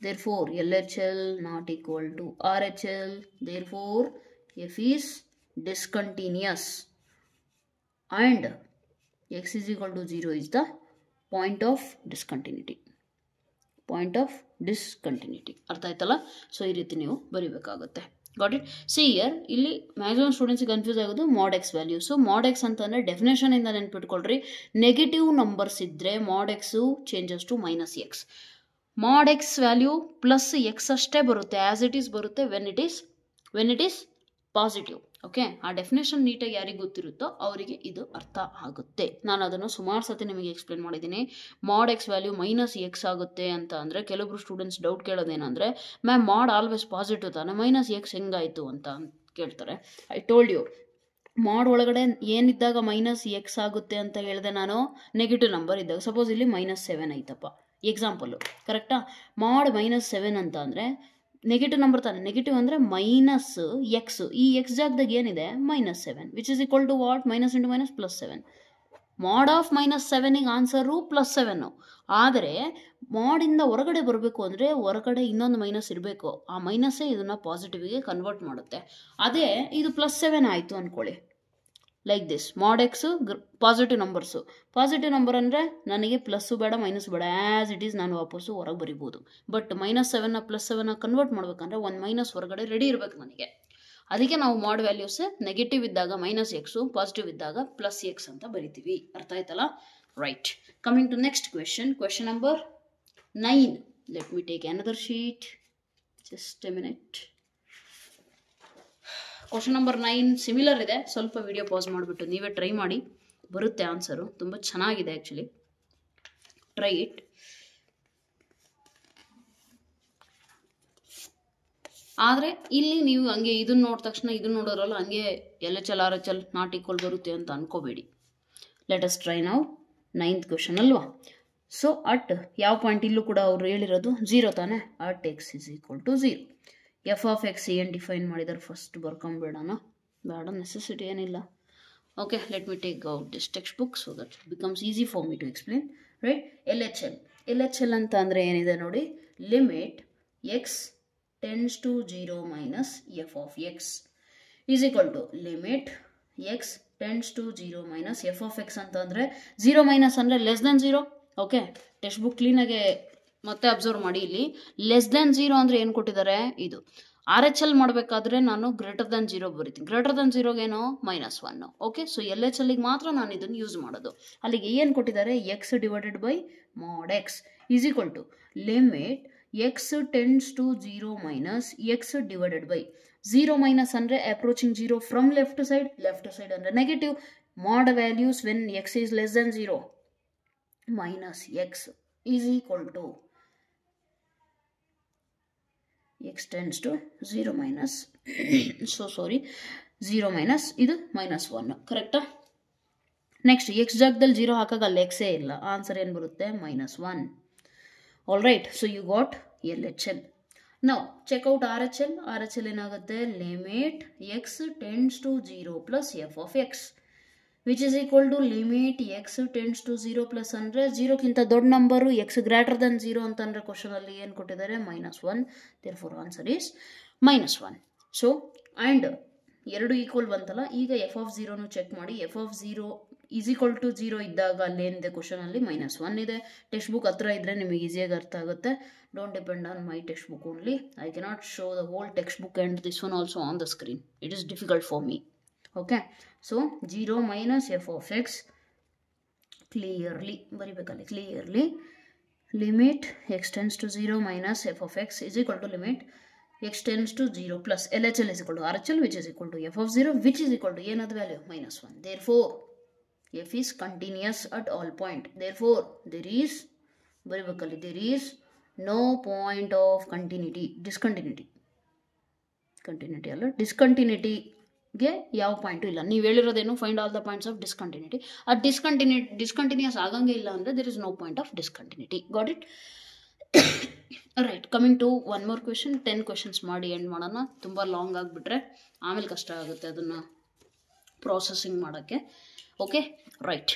therefore LHL not equal to RHL, therefore F is discontinuous and x is equal to 0 is the point of discontinuity. ಅರ್ಥ ಆಯ್ತಲ್ಲ. So ಈ ರೀತಿ ನೀವು ಬರೀಬೇಕಾಗುತ್ತೆ. Got it. See here ಇಲ್ಲಿ maximum ಸ್ಟೂಡೆಂಟ್ಸ್ಗೆ confuse ಆಗೋದು mod x value. So mod x ಅಂತಂದರೆ ಡೆಫಿನೇಷನಿಂದ ನೆನ್ಪಿಟ್ಕೊಳ್ರಿ, ನೆಗೆಟಿವ್ ನಂಬರ್ಸ್ ಇದ್ದರೆ mod x changes to -x. Mod x value plus x ಅಷ್ಟೇ ಬರುತ್ತೆ, ಆ್ಯಸ್ ಇಟ್ ಈಸ್ ಬರುತ್ತೆ when it is positive. Okay, ಆ ಡೆಫಿನೇಷನ್ ನೀಟಾಗಿ ಯಾರಿಗೆ ಗೊತ್ತಿರುತ್ತೋ ಅವರಿಗೆ ಇದು ಅರ್ಥ ಆಗುತ್ತೆ. ನಾನು ಅದನ್ನು ಸುಮಾರು ಸತಿ ನಿಮಗೆ ಎಕ್ಸ್ಪ್ಲೇನ್ ಮಾಡಿದ್ದೀನಿ. ಮಾಡ್ ಎಕ್ಸ್ ವ್ಯಾಲ್ಯೂ -x ಆಗುತ್ತೆ ಅಂತ ಅಂದರೆ ಕೆಲವೊಬ್ರು ಸ್ಟೂಡೆಂಟ್ಸ್ ಡೌಟ್ ಕೇಳೋದೇನೆಂದರೆ, ಮ್ಯಾಮ್ ಮಾಡ್ ಆಲ್ವೇಸ್ ಪಾಸಿಟಿವ್ ತಾನೆ, -x ಹೆಂಗಾಯಿತು ಅಂತ ಕೇಳ್ತಾರೆ. ಐ ಟೋಲ್ಡ್ ಯು, ಮಾಡ್ ಒಳಗಡೆ ಏನಿದ್ದಾಗ -x ಆಗುತ್ತೆ ಅಂತ ಹೇಳಿದೆ ನಾನು, ನೆಗೆಟಿವ್ ನಂಬರ್ ಇದ್ದಾಗ. ಸಪೋಸ್ ಇಲ್ಲಿ -7 ಐತಪ್ಪ ಎಕ್ಸಾಂಪಲ್ಲು, ಕರೆಕ್ಟಾ. ಮಾಡ್ -7 ಅಂತ ಅಂದರೆ ನೆಗೆಟಿವ್ ನಂಬರ್ ತಾನೆ, ನೆಗೆಟಿವ್ ಅಂದರೆ -x, ಈ ಎಕ್ಸ್ ಜಾಗದಾಗ ಏನಿದೆ -7, which is equal to what, -× -+7. ಮಾಡ್ ಆಫ್ -7ಗೆ ಆನ್ಸರು +7. ಆದರೆ ಮಾಡಿಂದ ಹೊರಗಡೆ ಬರಬೇಕು ಅಂದರೆ ಹೊರಗಡೆ ಇನ್ನೊಂದು ಮೈನಸ್ ಇರಬೇಕು, ಆ ಮೈನಸ್ಸೇ ಇದನ್ನು ಪಾಸಿಟಿವ್ಗೆ ಕನ್ವರ್ಟ್ ಮಾಡುತ್ತೆ. ಅದೇ ಇದು +7 ಆಯಿತು ಅಂದ್ಕೊಳ್ಳಿ, like this. Mod x positive numbers, positive number ಅಂದರೆ ನನಗೆ ಪ್ಲಸ್ಸು ಬೇಡ ಮೈನಸ್ ಬೇಡ, ಆ್ಯಸ್ ಇಟ್ ಈಸ್ ನಾನು ವಾಪಸ್ಸು ಹೊರಗೆ ಬರಿಬೋದು. ಬಟ್ -7ನ +7 ಕನ್ವರ್ಟ್ ಮಾಡ್ಬೇಕಂದ್ರೆ ಒಂದು ಮೈನಸ್ ಹೊರಗಡೆ ರೆಡಿ ಇರಬೇಕು ನನಗೆ. ಅದಕ್ಕೆ ನಾವು ಮಾಡ್ ವ್ಯಾಲ್ಯೂಸ್ ನೆಗೆಟಿವ್ ಇದ್ದಾಗ ಮೈನಸ್ ಎಕ್ಸು, ಪಾಸಿಟಿವ್ ಇದ್ದಾಗ ಪ್ಲಸ್ ಎಕ್ಸ್ ಅಂತ ಬರಿತೀವಿ. ಅರ್ಥ ಆಯ್ತಲ್ಲ? Right. Coming to next question. Question number 9. Let me take another sheet. Just a minute. Question number 9 similar ಇದೆ. ಸ್ವಲ್ಪ ವಿಡಿಯೋ ಪಾಸ್ ಮಾಡಿಬಿಟ್ಟು ನೀವೇ ಟ್ರೈ ಮಾಡಿ, ಬರುತ್ತೆ ಆನ್ಸರು. ತುಂಬ ಚೆನ್ನಾಗಿದೆ ಆ್ಯಕ್ಚುಲಿ. Try it. ಆದರೆ ಇಲ್ಲಿ ನೀವು ಹಂಗೆ ಇದನ್ನು ನೋಡಿದ ತಕ್ಷಣ ಇದನ್ನು ನೋಡೋರಲ್ಲ ಹಂಗೆ LHL RHL ನಾಟ್ ಈಕ್ವಲ್ ಬರುತ್ತೆ ಅಂತ ಅನ್ಕೋಬೇಡಿ. ಲೆಟ್ ಅಸ್ ಟ್ರೈ ನಾವು 9th ಕ್ವೆಶನ್ ಅಲ್ವಾ. ಸೊ ಅಟ್ ಯಾವ ಪಾಯಿಂಟ್ ಇಲ್ಲೂ ಕೂಡ ಅವರು ಹೇಳಿರೋದು 0 ತಾನೆ. At X is equal to 0. F of X ಏನು ಡಿಫೈನ್ ಮಾಡಿದ್ದಾರೆ ಫಸ್ಟ್ ಬರ್ಕೊಂಬೇಡಣ, ಬೇಡ, ನೆಸೆಸಿಟಿ ಏನಿಲ್ಲ. Okay, let me take out this text book so that it becomes easy for me to explain. Right. LHL ಅಂತ ಅಂದರೆ ಏನಿದೆ ನೋಡಿ, limit X tends to 0 minus f of x is equal to limit x tends to 0 minus f of x ಅಂತ ಅಂದರೆ 0 minus ಅಂದರೆ less than 0. Okay, textbook ಕ್ಲೀನಾಗೆ ಮತ್ತೆ observe ಮಾಡಿ. ಇಲ್ಲಿ ಲೆಸ್ ದೆನ್ 0 ಅಂದರೆ ಏನು ಕೊಟ್ಟಿದ್ದಾರೆ, ಇದು RHL ಮಾಡಬೇಕಾದ್ರೆ ನಾನು ಗ್ರೇಟರ್ ದೆನ್ 0 ಬರಿತೀನಿ. ಗ್ರೇಟರ್ ದೆನ್ 0ಗೇನೋ -1. ಓಕೆ, ಸೊ LHLಗೆ ಮಾತ್ರ ನಾನು ಇದನ್ನು ಯೂಸ್ ಮಾಡೋದು. ಅಲ್ಲಿಗೆ ಏನು ಕೊಟ್ಟಿದ್ದಾರೆ, x divided by mod x is equal to limit x tends to 0 minus x divided by 0 minus ಅಂದರೆ approaching 0 from left side ಅಂದರೆ negative. Mod values when x is less than 0 minus x is equal to x tends to 0 minus 0 minus ಇದು -1. ಕರೆಕ್ಟಾ? Next x ಜಾಗದಲ್ಲಿ 0 ಹಾಕಾಗ ಅಲ್ಲಿ x ಇಲ್ಲ, answer ಏನು ಬರುತ್ತೆ, -1. All right, so you got LHL. Now check out RHL. RHL ಏನಾಗುತ್ತೆ, limit x tends to 0 plus f of x which is equal to limit x tends to 0 plus ಅಂದರೆ 0ಕ್ಕಿಂತ ದೊಡ್ಡ number x greater than 0 ಅಂತಂದರೆ question ಅಲ್ಲಿ ಏನು ಕೊಟ್ಟಿದ್ದಾರೆ, -1. therefore answer is -1. So and ಎರಡು equal ಬಂತಲ್ಲ, ಈಗ f of 0 ಚೆಕ್ ಮಾಡಿ. f of 0 is equal to 0 ಇದ್ದಾಗ ಅಲ್ಲೇನಿದೆ ಕ್ವಶನಲ್ಲಿ -1 ಇದೆ. ಟೆಕ್ಸ್ಟ್ ಬುಕ್ ಹತ್ರ ಇದ್ದರೆ ನಿಮಗೆ ಈಸಿಯಾಗಿ ಅರ್ಥ ಆಗುತ್ತೆ. Don't depend on my textbook only. I cannot show the whole textbook and this one also on the screen. It is difficult for me. Okay, so 0 minus f of x clearly ಬರಿಬೇಕಲ್ಲಿ, clearly limit x tends to 0 minus f of x is equal to limit x tends to 0 plus LHL is equal to RHL which is equal to f of 0 which is equal to ಏನದು value, -1. therefore f is continuous at all point. therefore there is ಬರಿಬೇಕಲ್ಲಿ, there is no point of continuity. Continuity ಅಲ್ಲ, ಡಿಸ್ಕಂಟಿನ್ಯೂಟಿಗೆ ಯಾವ point ಇಲ್ಲ. ನೀವು ಹೇಳಿರೋದೇನು, find all the points of discontinuity. ಆ discontinuous ಆಗಂಗೆ ಇಲ್ಲ ಅಂದರೆ there is no point of discontinuity. got it? Right. Coming to one more question. 10 questions ಮಾಡಿ ಎಂಡ್ ಮಾಡೋಣ. ತುಂಬ ಲಾಂಗ್ ಆಗಿಬಿಟ್ರೆ ಆಮೇಲೆ ಕಷ್ಟ ಆಗುತ್ತೆ ಅದನ್ನು ಪ್ರಾಸೆಸಿಂಗ್ ಮಾಡೋಕ್ಕೆ. Okay, right.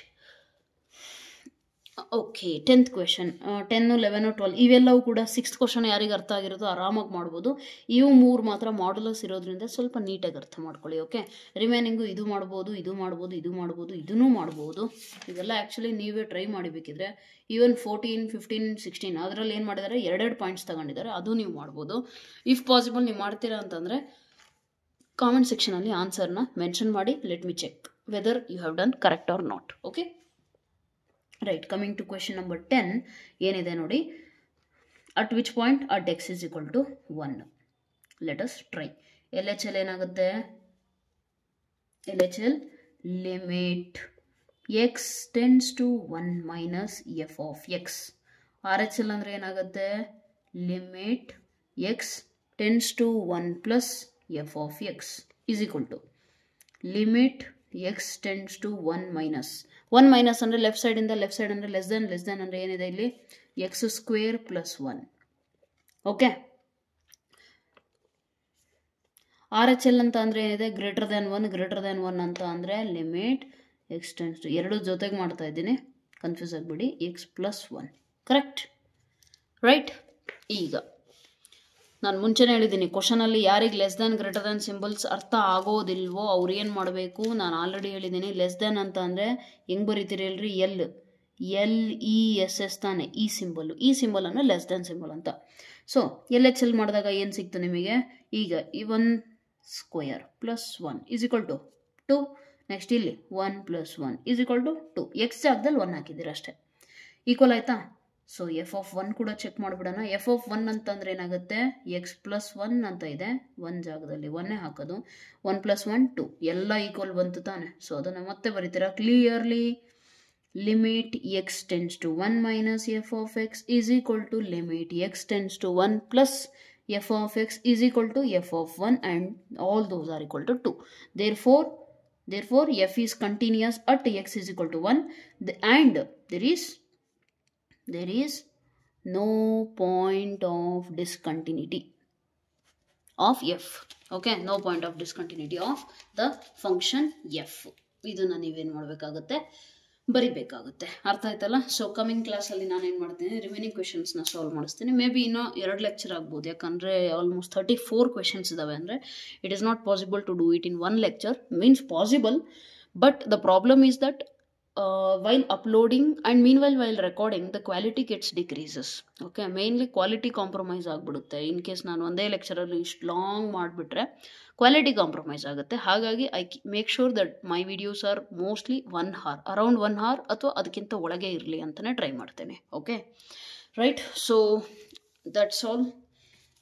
Okay, 10th question. 10, 11, 12 ಇವೆಲ್ಲವೂ ಕೂಡ 6th ಕ್ವೆಶನ್ ಯಾರಿಗೆ ಅರ್ಥ ಆಗಿರೋದು ಆರಾಮಾಗಿ ಮಾಡ್ಬೋದು. ಇವು 3 ಮಾತ್ರ ಮಾಡ್ಯುಲಸ್ ಇರೋದ್ರಿಂದ ಸ್ವಲ್ಪ ನೀಟಾಗಿ ಅರ್ಥ ಮಾಡ್ಕೊಳ್ಳಿ. ಓಕೆ, ರಿಮೈನಿಂಗು ಇದು ಮಾಡ್ಬೋದು, ಇದನ್ನೂ ಮಾಡ್ಬೋದು. ಇದೆಲ್ಲ ಆ್ಯಕ್ಚುಲಿ ನೀವೇ ಟ್ರೈ ಮಾಡಿಬೇಕಿದ್ರೆ ಈವನ್ 14, 15, 16 ಅದರಲ್ಲಿ ಏನು ಮಾಡಿದ್ದಾರೆ, 2 ಪಾಯಿಂಟ್ಸ್ ತಗೊಂಡಿದ್ದಾರೆ. ಅದು ನೀವು ಮಾಡ್ಬೋದು. ಇಫ್ ಪಾಸಿಬಲ್ ನೀವು ಮಾಡ್ತೀರಾ ಅಂತಂದರೆ ಕಾಮೆಂಟ್ ಸೆಕ್ಷನಲ್ಲಿ ಆನ್ಸರ್ನ ಮೆನ್ಷನ್ ಮಾಡಿ. Let me check whether you have done correct or not. Okay, right. Coming to question number 10 ಏನಿದೆ ನೋಡಿ, at which point at X is equal to 1. Let us try. LHL ಏನಾಗುತ್ತೆ, LHL limit X tends to 1 minus F of X. RHL ಅಂದರೆ ಏನಾಗುತ್ತೆ, limit X tends to 1 plus F of X is equal to limit X tends to 1 minus ಅಂದರೆ left side ಅಂದರೆ less then ಅಂದರೆ ಏನಿದೆ ಇಲ್ಲಿ, X square plus 1. Okay, RHL ಅಂತ ಅಂದರೆ ಏನಿದೆ, ಗ್ರೇಟರ್ ದ್ಯಾನ್ 1 ಅಂತ ಅಂದರೆ ಲಿಮಿಟ್ ಎಕ್ಸ್ ಟೆನ್ಸ್ ಟು, ಎರಡು ಜೊತೆಗೆ ಮಾಡ್ತಾ ಇದ್ದೀನಿ, ಕನ್ಫ್ಯೂಸ್ ಆಗಿಬಿಡಿ, ಎಕ್ಸ್ ಪ್ಲಸ್ 1. Correct, right. ಈಗ ನಾನು ಮುಂಚೆನೇ ಹೇಳಿದ್ದೀನಿ, ಕ್ವಶನಲ್ಲಿ ಯಾರಿಗೆ less than greater than symbols ಅರ್ಥ ಆಗೋದಿಲ್ವೋ ಅವ್ರು ಏನು ಮಾಡಬೇಕು, ನಾನು ಆಲ್ರೆಡಿ ಹೇಳಿದ್ದೀನಿ. ಲೆಸ್ ದ್ಯಾನ್ ಅಂತ ಅಂದರೆ ಹೆಂಗೆ ಬರೀತೀರಿ ಹೇಳ್ರಿ, LESS ತಾನೆ ಈ ಸಿಂಬಲ್ ಅಂದರೆ ಲೆಸ್ ದ್ಯಾನ್ ಸಿಂಬಲ್ ಅಂತ. ಸೊ LHL ಮಾಡಿದಾಗ ಏನು ಸಿಕ್ತು ನಿಮಗೆ, ಈಗ square plus 1 is equal to 2. Next ಇಲ್ಲಿ 1 plus 1 is equal to 2. X ಜಾಗದಲ್ಲಿ 1 ಹಾಕಿದ್ದೀರ ಅಷ್ಟೇ. ಈಕ್ವಲ್ ಆಯ್ತಾ? ಸೊ ಎಫ್ ಆಫ್ 1 ಕೂಡ ಚೆಕ್ ಮಾಡಿಬಿಡೋಣ. ಎಫ್ ಆಫ್ 1 ಅಂತಂದ್ರೆ ಏನಾಗುತ್ತೆ, ಎಕ್ಸ್ ಪ್ಲಸ್ 1 ಅಂತ ಇದೆ, 1 ಜಾಗದಲ್ಲಿ 1 ಹಾಕೋದು, 1 ಪ್ಲಸ್ 1 2 ಎಲ್ಲ ಈಕ್ವಲ್ ಬಂತು ತಾನೆ. ಸೊ ಅದನ್ನು ಮತ್ತೆ ಬರೀತೀರಾ clearly. Limit X tends to 1 minus F of X is equal to limit X tends to 1 plus f of x is equal to f of 1 and all those are equal to 2. Therefore f is continuous at x is equal to 1 and there is no point of discontinuity of f. Okay, no point of discontinuity of the function f. ಇದನ್ನ ನೀವೇನು ಮಾಡಬೇಕಾಗುತ್ತೆ, ಬರಿಬೇಕಾಗುತ್ತೆ. ಅರ್ಥ ಆಯ್ತಲ್ಲ? So coming ಕ್ಲಾಸಲ್ಲಿ ನಾನೇನು ಮಾಡ್ತೀನಿ, remaining ಕ್ವೆಶನ್ಸ್ನ solve ಮಾಡಿಸ್ತೀನಿ. May be ಇನ್ನೂ 2 ಲೆಕ್ಚರ್ ಆಗ್ಬೋದು, ಯಾಕಂದರೆ ಆಲ್ಮೋಸ್ಟ್ 34 ಕ್ವೆಶನ್ಸ್ ಇದ್ದಾವೆ. ಅಂದರೆ it is not possible to do it in 1 lecture. Means possible, but the problem is that while uploading and meanwhile while recording the quality gets decreases. Okay, mainly quality compromise ಆಗ್ಬಿಡುತ್ತೆ. In case ನಾನು ಒಂದೇ ಲೆಕ್ಚರಲ್ಲಿ ಇಷ್ಟು long ಮಾಡಿಬಿಟ್ರೆ quality compromise ಆಗುತ್ತೆ. ಹಾಗಾಗಿ I make sure that my videos are mostly 1 hour, around 1 hour ಅಥವಾ ಅದಕ್ಕಿಂತ ಒಳಗೆ ಇರಲಿ ಅಂತಲೇ ಟ್ರೈ ಮಾಡ್ತೇನೆ. Okay right, so that's all.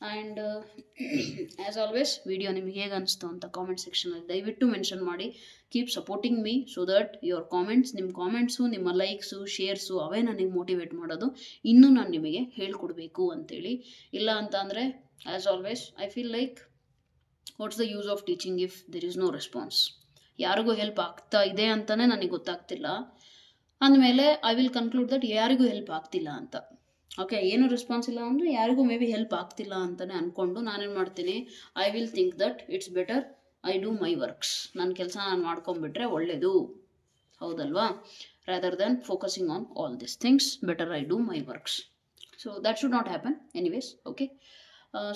And as always video ನಿಮಗೆ ಹೇಗೆ ಅನಿಸ್ತು ಅಂತ ಕಾಮೆಂಟ್ ಸೆಕ್ಷನಲ್ಲಿ ದಯವಿಟ್ಟು ಮೆನ್ಷನ್ ಮಾಡಿ. Keep supporting me so that your comments, ನಿಮ್ಮ ಕಾಮೆಂಟ್ಸು, ನಿಮ್ಮ ಲೈಕ್ಸು, ಶೇರ್ಸು ಅವೇ ನನಗೆ ಮೋಟಿವೇಟ್ ಮಾಡೋದು ಇನ್ನೂ ನಾನು ನಿಮಗೆ ಹೇಳ್ಕೊಡ್ಬೇಕು ಅಂತೇಳಿ. ಇಲ್ಲ ಅಂತ ಅಂದರೆ as always I feel like what's the use of teaching if there is no response. ಯಾರಿಗೂ ಹೆಲ್ಪ್ ಆಗ್ತಾ ಇದೆ ಅಂತಲೇ ನನಗೆ ಗೊತ್ತಾಗ್ತಿಲ್ಲ ಅಂದಮೇಲೆ ಐ ವಿಲ್ ಕನ್ಕ್ಲೂಡ್ ದಟ್ ಯಾರಿಗೂ ಹೆಲ್ಪ್ ಆಗ್ತಿಲ್ಲ ಅಂತ. ಓಕೆ, ಏನು ರೆಸ್ಪಾನ್ಸ್ ಇಲ್ಲ ಅಂದರೆ ಯಾರಿಗೂ ಮೇ ಬಿ ಹೆಲ್ಪ್ ಆಗ್ತಿಲ್ಲ ಅಂತಲೇ ಅಂದ್ಕೊಂಡು ನಾನೇನು ಮಾಡ್ತೀನಿ, I will think that it's better I do my works. ನನ್ನ ಕೆಲಸ ನಾನು ಮಾಡ್ಕೊಂಡ್ಬಿಟ್ರೆ ಒಳ್ಳೆಯದು, ಹೌದಲ್ವಾ? Rather than focusing on all this things, better I do my works. So that should not happen anyways. Okay,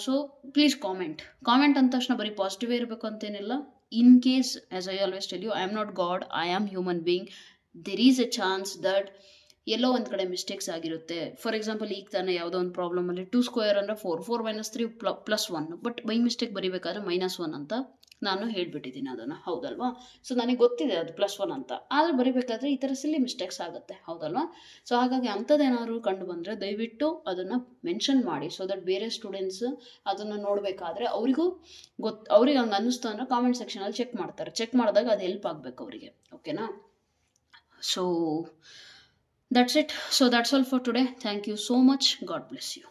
so please comment ಅಂದ ತಕ್ಷಣ ಬರೀ ಪಾಸಿಟಿವೇ ಇರಬೇಕು ಅಂತೇನಿಲ್ಲ. In case, as I always tell you, I am not God, I am human being. There is a chance that ಎಲ್ಲೋ ಒಂದು ಕಡೆ mistakes ಆಗಿರುತ್ತೆ. ಫಾರ್ ಎಕ್ಸಾಂಪಲ್, ಈಗ ತಾನೇ ಯಾವುದೋ ಒಂದು ಪ್ರಾಬ್ಲಮಲ್ಲಿ 2 ಸ್ಕ್ವೇರ್ ಅಂದರೆ 4, 4 - 3 + 1, ಬಟ್ ಬೈ ಮಿಸ್ಟೇಕ್ ಬರೀಬೇಕಾದ್ರೆ -1 ಅಂತ ನಾನು ಹೇಳ್ಬಿಟ್ಟಿದ್ದೀನಿ ಅದನ್ನು, ಹೌದಲ್ವಾ? ಸೊ ನನಗೆ ಗೊತ್ತಿದೆ ಅದು +1 ಅಂತ, ಆದರೆ ಬರೀಬೇಕಾದ್ರೆ ಈ ಥರ ಸಿಲ್ಲಿ ಮಿಸ್ಟೇಕ್ಸ್ ಆಗುತ್ತೆ, ಹೌದಲ್ವಾ? ಸೊ ಹಾಗಾಗಿ ಅಂಥದ್ದೇನಾದ್ರು ಕಂಡು ಬಂದರೆ ದಯವಿಟ್ಟು ಅದನ್ನು ಮೆನ್ಷನ್ ಮಾಡಿ, ಸೊ ದಟ್ ಬೇರೆ ಸ್ಟೂಡೆಂಟ್ಸ್ ಅದನ್ನು ನೋಡಬೇಕಾದ್ರೆ ಅವ್ರಿಗೆ ಹಂಗೆ ಅನ್ನಿಸ್ತು ಅಂದರೆ ಕಾಮೆಂಟ್ ಸೆಕ್ಷನಲ್ಲಿ ಚೆಕ್ ಮಾಡ್ತಾರೆ. ಚೆಕ್ ಮಾಡಿದಾಗ ಅದು ಹೆಲ್ಪ್ ಆಗಬೇಕು ಅವರಿಗೆ. ಓಕೆನಾ? So that's it. So that's all for today. Thank you so much. God bless you.